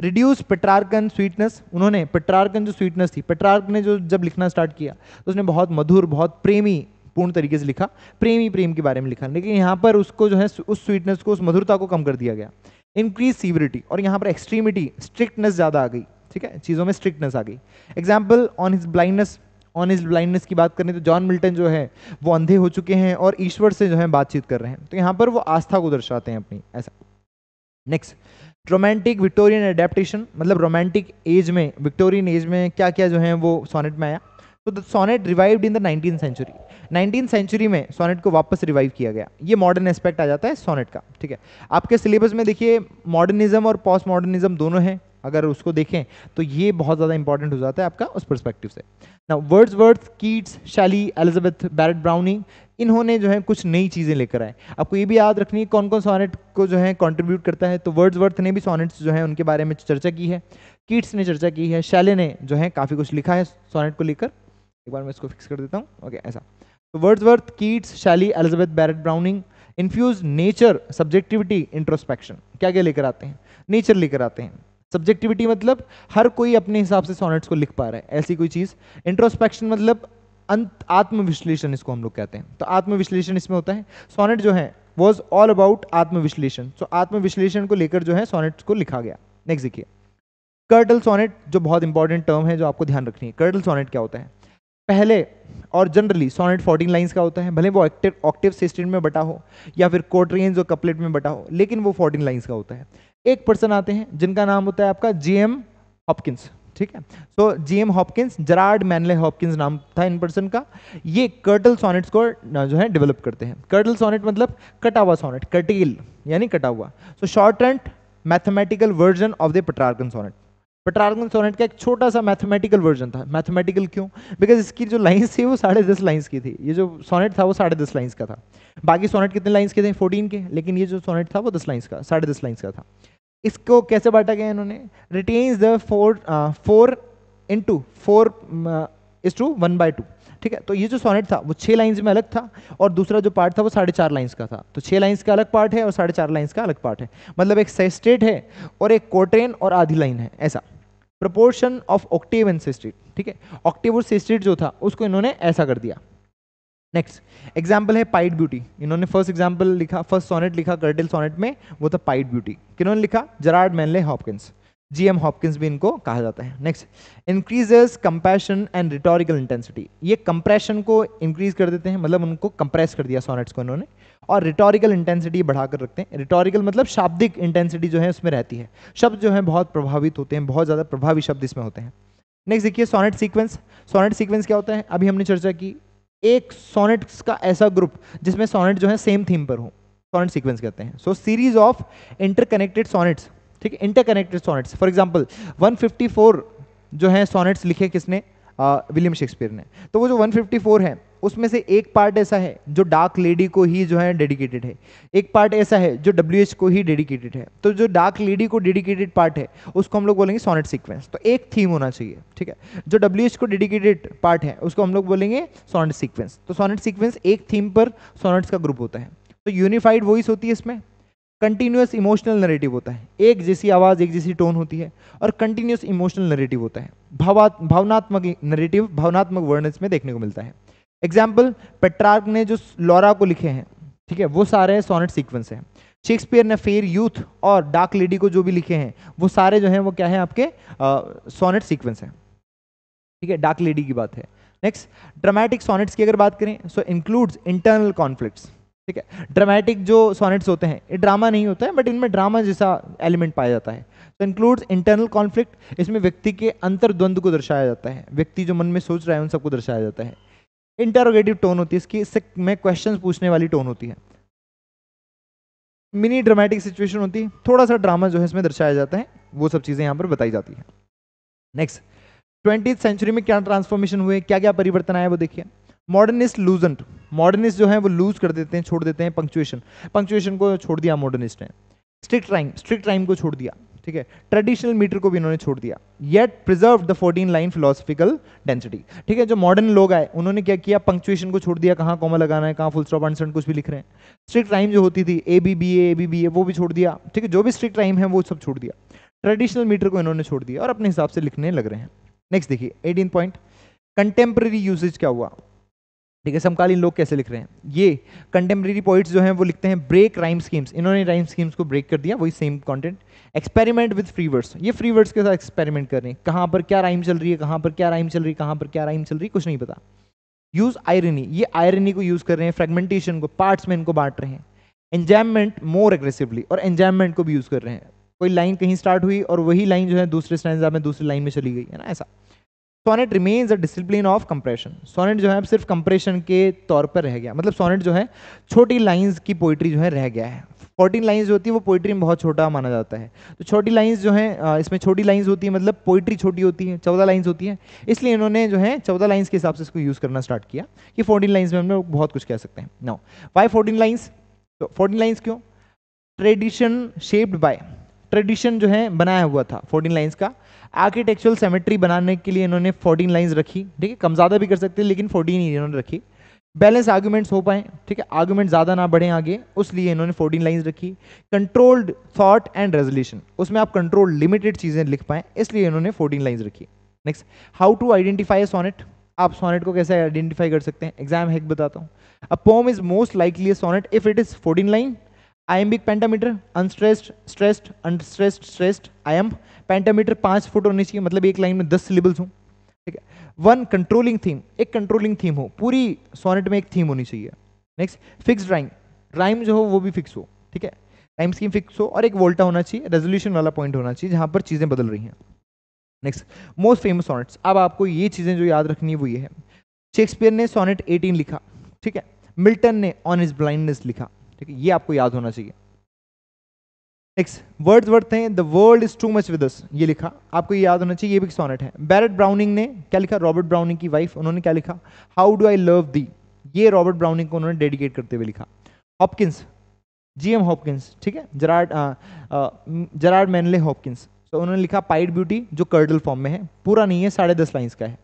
रिड्यूस पेट्रार्कन स्वीटनेस, उन्होंने पेट्रार्कन जो स्वीटनेस थी, पेट्रार्क ने जो जब लिखना स्टार्ट किया तो उसने बहुत मधुर, बहुत प्रेमी पूर्ण तरीके से लिखा, प्रेम के बारे में लिखा। लेकिन यहाँ पर उसको जो है उस स्वीटनेस को, उस मधुरता को कम कर दिया गया। इंक्रीज सीवरिटी, और यहाँ पर एक्सट्रीमिटी, स्ट्रिक्टनेस ज्यादा आ गई। ठीक है, चीजों में स्ट्रिक्टनेस आ गई। Example, on his blindness. On his blindness की बात करें तो जॉन मिल्टन जो है वो अंधे हो चुके हैं और ईश्वर से जो है बातचीत कर रहे हैं, तो यहाँ पर वो आस्था को दर्शाते हैं अपनी, ऐसा। नेक्स्ट, रोमांटिक विक्टोरियन एडेप्टेशन, मतलब रोमांटिक एज में, विक्टोरियन एज में क्या क्या जो है वो सोनेट में आया। तो the sonnet revived in the 19th century, 19th century में सोनेट को वापस रिवाइव किया गया। ये मॉडर्न एस्पेक्ट आ जाता है सोनेट का, ठीक है। आपके सिलेबस में देखिए मॉडर्निज्म और पोस्ट मॉडर्निज्म दोनों हैं, अगर उसको देखें तो ये बहुत ज़्यादा इंपॉर्टेंट हो जाता है आपका उस पर्सपेक्टिव से। Now Wordsworth, Keats, Shelley, Elizabeth Barrett browning, इन्होंने जो है कुछ नई चीज़ें लेकर आए। आपको ये भी याद रखनी है कौन कौन सोनेट को जो है कंट्रीब्यूट करता है। तो वर्ड्सवर्थ ने भी सोनेट्स जो है उनके बारे में चर्चा की है, कीट्स ने चर्चा की है, शैले ने जो है काफ़ी कुछ लिखा है सोनेट को लेकर। एक बार मैं इसको फिक्स कर देता हूँ, ओके ऐसा। तो Wordsworth, Keats, Shelley, Elizabeth Barrett Browning infuse nature, subjectivity, introspection. क्या क्या लेकर आते हैं? नेचर लेकर आते हैं। सब्जेक्टिविटी मतलब हर कोई अपने हिसाब से सोनेट्स को लिख पा रहा है, ऐसी कोई चीज़। इंट्रोस्पेक्शन मतलब आत्मविश्लेषण, इसको हम लोग कहते हैं। तो आत्मविश्लेषण इसमें होता है। सोनेट जो है वॉज ऑल अबाउट आत्मविश्लेषण, तो आत्मविश्लेषण को लेकर जो है सोनेट्स को लिखा गया। नेक्स्ट देखिए कर्टल सोनेट, जो बहुत इंपॉर्टेंट टर्म है जो आपको ध्यान रखनी है। कर्टल सोनेट क्या होता है? पहले और जनरली सोनेट 14 लाइंस का होता है, भले वो ऑक्टेव सिस्टम में बटा हो या फिर कोट्रेंस और कपलेट में बटा हो, लेकिन वो 14 लाइंस का होता है। एक पर्सन आते हैं जिनका नाम होता है आपका जीएम हॉपकिंस, ठीक है। सो जीएम हॉपकिंस, जरार्ड मैनले हॉपकिंस नाम था इन पर्सन का। ये कर्टल सोनेट्स को जो है डेवलप करते हैं। कर्टल सोनेट मतलब कटा हुआ सोनेट, कर्टेल यानी कटा हुआ। So short and mathematical version of the Petrarchan sonnet. Petrarchan sonnet का एक छोटा सा मैथमेटिकल वर्जन था। मैथमेटिकल क्यों? बिकॉज इसकी जो लाइंस थी वो 10.5 लाइंस की थी। ये जो सोनेट था वो 10.5 लाइंस का था। बाकी सोनेट कितने लाइंस के थे? 14 के, लेकिन ये जो सोनेट था वो 10 लाइंस का, 10.5 लाइंस का था। इसको कैसे बांटा गया इन्होंने? रिटेन्स द 4:1/2, ठीक है। तो ये जो सोनेट था वो 6 लाइंस में अलग था, और दूसरा जो पार्ट था वो 4.5 लाइंस का था। तो 6 लाइंस का अलग पार्ट है और 4.5 लाइंस का अलग पार्ट है। मतलब एक सेस्टेट है और एक क्वार्टेन और आधी लाइन है, ऐसा। Proportion of Octave and sestet, ठीक है। ऑक्टेव और सेस्टेट जो था उसको इन्होंने ऐसा कर दिया। नेक्स्ट एग्जाम्पल है पाइड ब्यूटी। इन्होंने फर्स्ट एग्जाम्पल लिखा, फर्स्ट सोनेट लिखा कर्टल सोनेट में, वो था पाइड ब्यूटी। किन्होंने लिखा? जरार्ड मैनले हॉपकिंस, जीएम हॉपकिंस भी इनको कहा जाता है। Next increases compassion and rhetorical intensity. ये कंप्रेशन को इंक्रीज कर देते हैं, मतलब उनको कंप्रेस कर दिया सोनेट्स को इन्होंने, और रिटोरिकल इंटेंसिटी बढ़ाकर रखते हैं। रिटोरिकल मतलब शाब्दिक इंटेंसिटी जो है उसमें रहती है, शब्द जो है बहुत प्रभावित होते हैं, बहुत ज़्यादा प्रभावी शब्द इसमें होते हैं। नेक्स्ट देखिए सोनेट सीक्वेंस। सोनेट सीक्वेंस क्या होता है? अभी हमने चर्चा की एक सोनेट्स का ऐसा ग्रुप जिसमें सोनेट जो है सेम थीम पर हो, सोनेट सीक्वेंस कहते हैं। सो सीरीज ऑफ इंटरकनेक्टेड सोनेट्स, ठीक है, इंटरकनेक्टेड सोनेट्स। फॉर एग्जांपल 154 जो है सोनेट्स लिखे किसने? विलियम शेक्सपियर ने। तो वो जो 154 है उसमें से एक पार्ट ऐसा है जो डार्क लेडी को ही जो है डेडिकेटेड है, एक पार्ट ऐसा है जो WH को ही डेडिकेटेड है। तो जो डार्क लेडी को डेडिकेटेड पार्ट है उसको हम लोग बोलेंगे सोनेट सीक्वेंस। तो एक थीम होना चाहिए, ठीक है। जो WH को डेडिकेटेड पार्ट है उसको हम लोग बोलेंगे सोनेट सीक्वेंस। तो सोनेट सीक्वेंस एक थीम पर सोनेट्स का ग्रुप होता है। तो यूनिफाइड वॉइस होती है इसमें, कंटिन्यूस इमोशनल नरेटिव होता है, एक जैसी आवाज़ एक जैसी टोन होती है, और कंटिन्यूस इमोशनल नरेटिव होता है। भावनात्मक नरेटिव, भावनात्मक वर्णन इसमें देखने को मिलता है। एग्जाम्पल पेट्रार्क ने जो लॉरा को लिखे हैं, ठीक है, वो सारे सोनेट सीक्वेंस हैं। शेक्सपियर ने फेयर यूथ और डार्क लेडी को जो भी लिखे हैं वो सारे जो हैं वो क्या है? आपके सोनेट सीक्वेंस हैं, ठीक है। डार्क लेडी की बात है। नेक्स्ट ड्रामेटिक सोनेट्स की अगर बात करें, सो इंक्लूड्स इंटरनल कॉन्फ्लिक्ट्स, ठीक है। ड्रामेटिक जो सोनेट्स होते हैं ये ड्रामा नहीं होता है, बट इनमें ड्रामा जैसा एलिमेंट पाया जाता है। तो इंक्लूड्स इंटरनल कॉन्फ्लिक्ट, इसमें व्यक्ति के अंतर्द्वंद को दर्शाया जाता है, व्यक्ति जो मन में सोच रहा है उन सबको दर्शाया जाता है। इंटरोगेटिव टोन होती है इसकी, इससे में क्वेश्चंस पूछने वाली टोन होती है। मिनी ड्रामेटिक सिचुएशन होती है, थोड़ा सा ड्रामा जो है इसमें दर्शाया जाता है, वो सब चीज़ें यहाँ पर बताई जाती है। नेक्स्ट 20th सेंचुरी में क्या ट्रांसफॉर्मेशन हुए, क्या क्या परिवर्तन आया वो देखिए। मॉडर्निस्ट लूजेंट, मॉडर्निस्ट जो है वो लूज कर देते हैं, छोड़ देते हैं पंक्चुएशन को छोड़ दिया मॉडर्निस्ट ने। स्ट्रिक्ट राइम को छोड़ दिया, ठीक है। ट्रेडिशनल मीटर को भी इन्होंने छोड़ दिया, yet preserve the 14 line philosophical density, ठीक है। जो मॉडर्न लोग आए उन्होंने क्या किया? पंक्चुएशन को छोड़ दिया, कहाँ कॉमा लगाना है, कहाँ फुल स्टॉप आंसर कुछ भी लिख रहे हैं। स्ट्रिक्ट राइम जो होती थी ABBA वो भी छोड़ दिया, ठीक है। जो भी स्ट्रिक्ट राइम है वो सब छोड़ दिया। ट्रेडिशनल मीटर को इन्होंने छोड़ दिया और अपने हिसाब से लिखने लग रहे हैं। नेक्स्ट देखिए 18 पॉइंट, कंटेम्प्रेरी यूसेज क्या हुआ, ठीक है। समकालीन लोग कैसे लिख रहे हैं? ये कंटेम्प्रेरी पोइट्स जो हैं वो लिखते हैं ब्रेक राइम स्कीम्स, इन्होंने राइम स्कीम्स को ब्रेक कर दिया, वही same content. Experiment with free words, ये फ्री वर्ड्स के साथ एक्सपेरिमेंट कर रहे हैं, कहाँ पर क्या राइम चल रही है, कहाँ पर क्या राइम चल रही है, कहाँ पर क्या राइम चल रही है, कुछ नहीं पता। यूज आयरनी, ये आयरनी को यूज कर रहे हैं, फ्रेगमेंटेशन को, पार्ट्स में इनको बांट रहे हैं। एंजाममेंट मोर एग्रेसिवली, और एंजाममेंट को भी यूज कर रहे हैं। कोई लाइन कहीं स्टार्ट हुई और वही लाइन जो है दूसरे स्टैंजा में दूसरी लाइन में चली गई है ना, ऐसा। Sonnet remains a discipline of compression. Sonnet जो है अब सिर्फ कंप्रेशन के तौर पर रह गया, मतलब सोनेट जो है छोटी लाइंस की पोइट्री जो है रह गया है। 14 लाइंस जो होती है वो पोइट्री में बहुत छोटा माना जाता है, तो छोटी लाइंस जो है इसमें छोटी लाइंस होती है, मतलब पोइट्री छोटी होती है, 14 लाइंस होती है, इसलिए इन्होंने जो है 14 लाइंस के हिसाब से इसको यूज़ करना स्टार्ट किया कि 14 लाइंस में हम लोग बहुत कुछ कह सकते हैं। Now why 14 lines? तो 14 लाइंस क्यों? ट्रेडिशन शेप्ड बाय, ट्रेडिशन जो है बनाया हुआ था 14 लाइंस का। आर्किटेक्चुरल सिमेट्री बनाने के लिए इन्होंने 14 लाइंस रखी, ठीक है, कम ज़्यादा भी कर सकते हैं लेकिन 14 ही इन्होंने रखी। बैलेंस आर्गुमेंट्स हो पाए, ठीक है, आर्गुमेंट ज़्यादा ना बढ़े आगे, उसलिए इन्होंने 14 लाइंस रखी। कंट्रोल्ड थॉट एंड रेजोल्यूशन, उसमें आप कंट्रोल लिमिटेड चीज़ें लिख पाएँ, इसलिए इन्होंने 14 लाइंस रखी। Next, how to identify sonnet, आप सोनेट को कैसे आइडेंटिफाई कर सकते हैं? एग्जाम हैक बताता हूँ। A poem is most likely a sonnet if it is 14 line, iambic pentameter, unstressed, stressed, unstressed, stressed, iamb pentameter 5 foot होनी चाहिए, मतलब एक लाइन में 10 सिलेबल्स हो, ठीक है। वन कंट्रोलिंग थीम, एक कंट्रोलिंग थीम हो, पूरी सोनेट में एक थीम होनी चाहिए। नेक्स्ट, फिक्स्ड राइम, राइम जो हो वो भी फिक्स हो, ठीक है, राइम स्कीम फिक्स हो, और एक वोल्टा होना चाहिए, रेजोल्यूशन वाला पॉइंट होना चाहिए जहां पर चीजें बदल रही हैं। नेक्स्ट, मोस्ट फेमस सोनेट्स, अब आपको ये चीजें जो याद रखनी है वो ये है, शेक्सपियर ने सोनेट 18 लिखा, ठीक है, मिल्टन ने ऑन हिज ब्लाइंडनेस लिखा, ठीक है, ये आपको याद होना चाहिए। नेक्स्ट, वर्ड्सवर्थ ने the world is too much with us, ये लिखा, आपको ये याद होना चाहिए, ये भी सोनेट है। बैरेट ब्राउनिंग ने क्या लिखा? रॉबर्ट ब्राउनिंग की वाइफ, उन्होंने क्या लिखा? How do I love the, ये रॉबर्ट ब्राउनिंग को उन्होंने डेडिकेट करते हुए लिखा। हॉपकिंस, जीएम हॉपकिंस, ठीक है, जरार्ड मैनले हॉपकिंस, तो उन्होंने लिखा पाइड ब्यूटी, जो कर्डल फॉर्म में है, पूरा नहीं है, 10.5 लाइंस का है।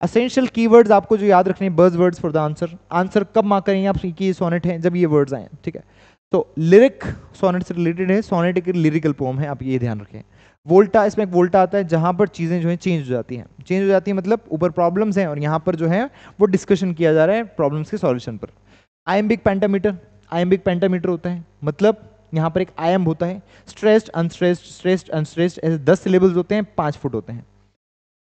असेंशियल कीवर्ड्स आपको जो याद रखने हैं, buzz words for the answer, answer कब मार्क करेंगे आप कि ये सोनेट है? जब ये वर्ड्स आए, ठीक है। तो लिरिक सोनेट से रिलेटेड है, सोनेट एक लिरिकल पोम है, आप ये ध्यान रखें। वोल्टा, इसमें एक वोल्टा आता है जहां पर चीजें जो है चेंज हो जाती हैं, चेंज हो जाती है मतलब ऊपर प्रॉब्लम्स हैं और यहाँ पर जो है वो डिस्कशन किया जा रहा है प्रॉब्लम्स के सॉल्यूशन पर। आयम्बिक पेंटामीटर, आयम्बिक पेंटामीटर होता है, मतलब यहाँ पर एक आयम्ब होता है, स्ट्रेस्ड अनस्ट्रेस्ड, स्ट्रेस्ड अनस्ट्रेस्ड, ऐसे 10 सिलेबल्स होते हैं, 5 फुट होते हैं।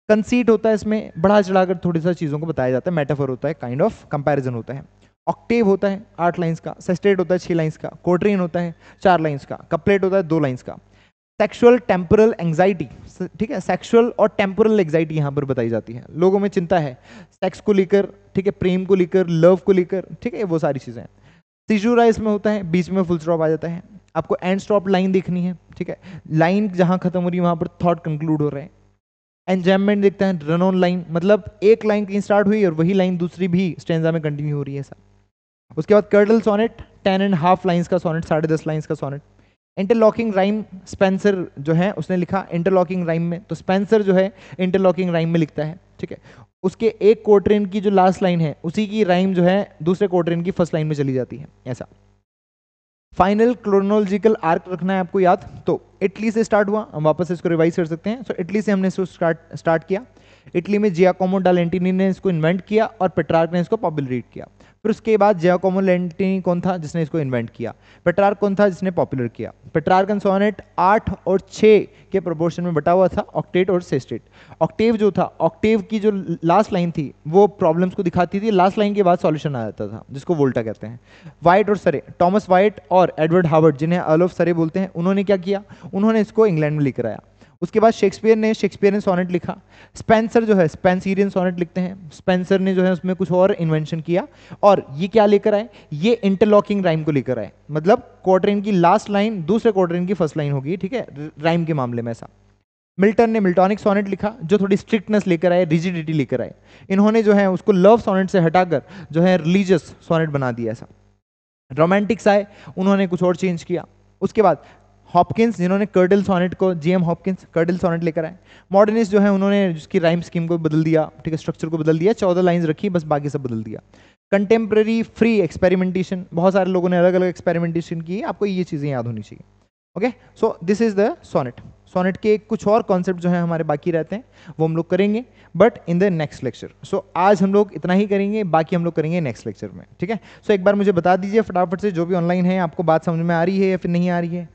कंसीट होता है, इसमें बढ़ा चढ़ाकर थोड़ी सा चीज़ों को बताया जाता है, मेटाफर होता है, काइंड ऑफ कंपैरिजन होता है। ऑक्टेव होता है 8 लाइंस का, सेस्टेट होता है 6 लाइंस का, कोट्रियन होता है 4 लाइंस का, कपलेट होता है 2 लाइंस का। सेक्सुअल टेम्पोरल एंग्जाइटी, ठीक है, सेक्सुअल और टेम्पोरल एंग्जाइटी यहाँ पर बताई जाती है, लोगों में चिंता है सेक्स को लेकर, ठीक है, प्रेम को लेकर, लव को लेकर, ठीक है, वो सारी चीज़ें। सीजूरा इसमें होता है, बीच में फुल स्टॉप आ जाता है, आपको एंड स्टॉप लाइन देखनी है, ठीक है, लाइन जहाँ खत्म हो रही है वहाँ पर थॉट कंक्लूड हो रहे हैं। एंजैममेंट देखते हैं, रन ऑन लाइन, मतलब एक लाइन कहीं स्टार्ट हुई और वही लाइन दूसरी भी स्टेंजा में कंटिन्यू हो रही है ऐसा। उसके बाद कर्डल सोनेट 10.5 लाइंस का सोनेट, 10.5 लाइंस का सोनेट। इंटरलॉकिंग राइम, स्पेंसर जो है उसने लिखा इंटरलॉकिंग राइम में, तो स्पेंसर जो है इंटरलॉकिंग राइम में लिखता है, ठीक है, उसके एक कोट्रेन की जो लास्ट लाइन है उसी की राइम जो है दूसरे कोट्रेन की फर्स्ट लाइन में चली जाती है ऐसा। फाइनल क्रोनोलॉजिकल आर्क रखना है आपको याद, तो इटली से स्टार्ट हुआ, हम वापस इसको रिवाइज कर सकते हैं। सो इटली से हमने इसको स्टार्ट किया, इटली में जियाकोमो डा लेंटिनी ने इसको इन्वेंट किया और पेट्रार्क ने इसको पॉपुलरेट किया। फिर उसके बाद जियाकोमो लेंटिनी कौन था जिसने इसको इन्वेंट किया, पेट्रार्क कौन था जिसने पॉपुलर किया। पेट्रार्क का सोनेट 8 और 6 के प्रोपोर्शन में बटा हुआ था, ऑक्टेट और सेस्टेट। ऑक्टेव जो था, ऑक्टेव की जो लास्ट लाइन थी वो प्रॉब्लम्स को दिखाती थी, लास्ट लाइन के बाद सॉल्यूशन आ जाता था, जिसको वोल्टा कहते हैं। वाइट और सरे, टॉमस वाइट और एडवर्ड हावर्ड, जिन्हें अर्ल ऑफ सरे बोलते हैं, उन्होंने क्या किया, उन्होंने इसको इंग्लैंड में लेकर आया। उसके बाद शेक्सपियर ने सोनेट लिखा। स्पेंसर जो है स्पेंसिरियन सोनेट लिखते हैं, स्पेंसर ने जो है उसमें कुछ और इन्वेंशन किया और ये क्या लेकर आए, ये इंटरलॉकिंग राइम को लेकर आए, मतलब क्वार्टरेन की लास्ट लाइन दूसरे क्वार्टरेन की फर्स्ट लाइन होगी, ठीक है, राइम के मामले में ऐसा। मिल्टन ने मिल्टॉनिक सोनेट लिखा, जो थोड़ी स्ट्रिक्टनेस लेकर आए, रिजिडिटी लेकर आए। इन्होंने जो है उसको लव सोनेट से हटाकर जो है रिलीजियस सोनेट बना दिया ऐसा। रोमांटिक्स आए, उन्होंने कुछ और चेंज किया। उसके बाद हॉपकिंस, जिन्होंने कर्डल सोनेट को, जीएम हॉपकिंस कर्डल सोनेट लेकर आए। मॉडर्निस्ट जो है उन्होंने उसकी राइम स्कीम को बदल दिया, ठीक है, स्ट्रक्चर को बदल दिया, 14 लाइंस रखी, बस बाकी सब बदल दिया। कंटेम्प्रेरी फ्री एक्सपेरिमेंटेशन, बहुत सारे लोगों ने अलग अलग एक्सपेरिमेंटेशन की, आपको ये चीज़ें याद होनी चाहिए। Okay, so this is the sonnet. Sonnet के कुछ और कॉन्सेप्ट जो है हमारे बाकी रहते हैं, वो हम लोग करेंगे but in the next lecture. So आज हम लोग इतना ही करेंगे, बाकी हम लोग करेंगे नेक्स्ट लेक्चर में, ठीक है। सो एक बार मुझे बता दीजिए फटाफट से, जो भी ऑनलाइन है, आपको बात समझ में आ रही है या फिर नहीं आ रही है।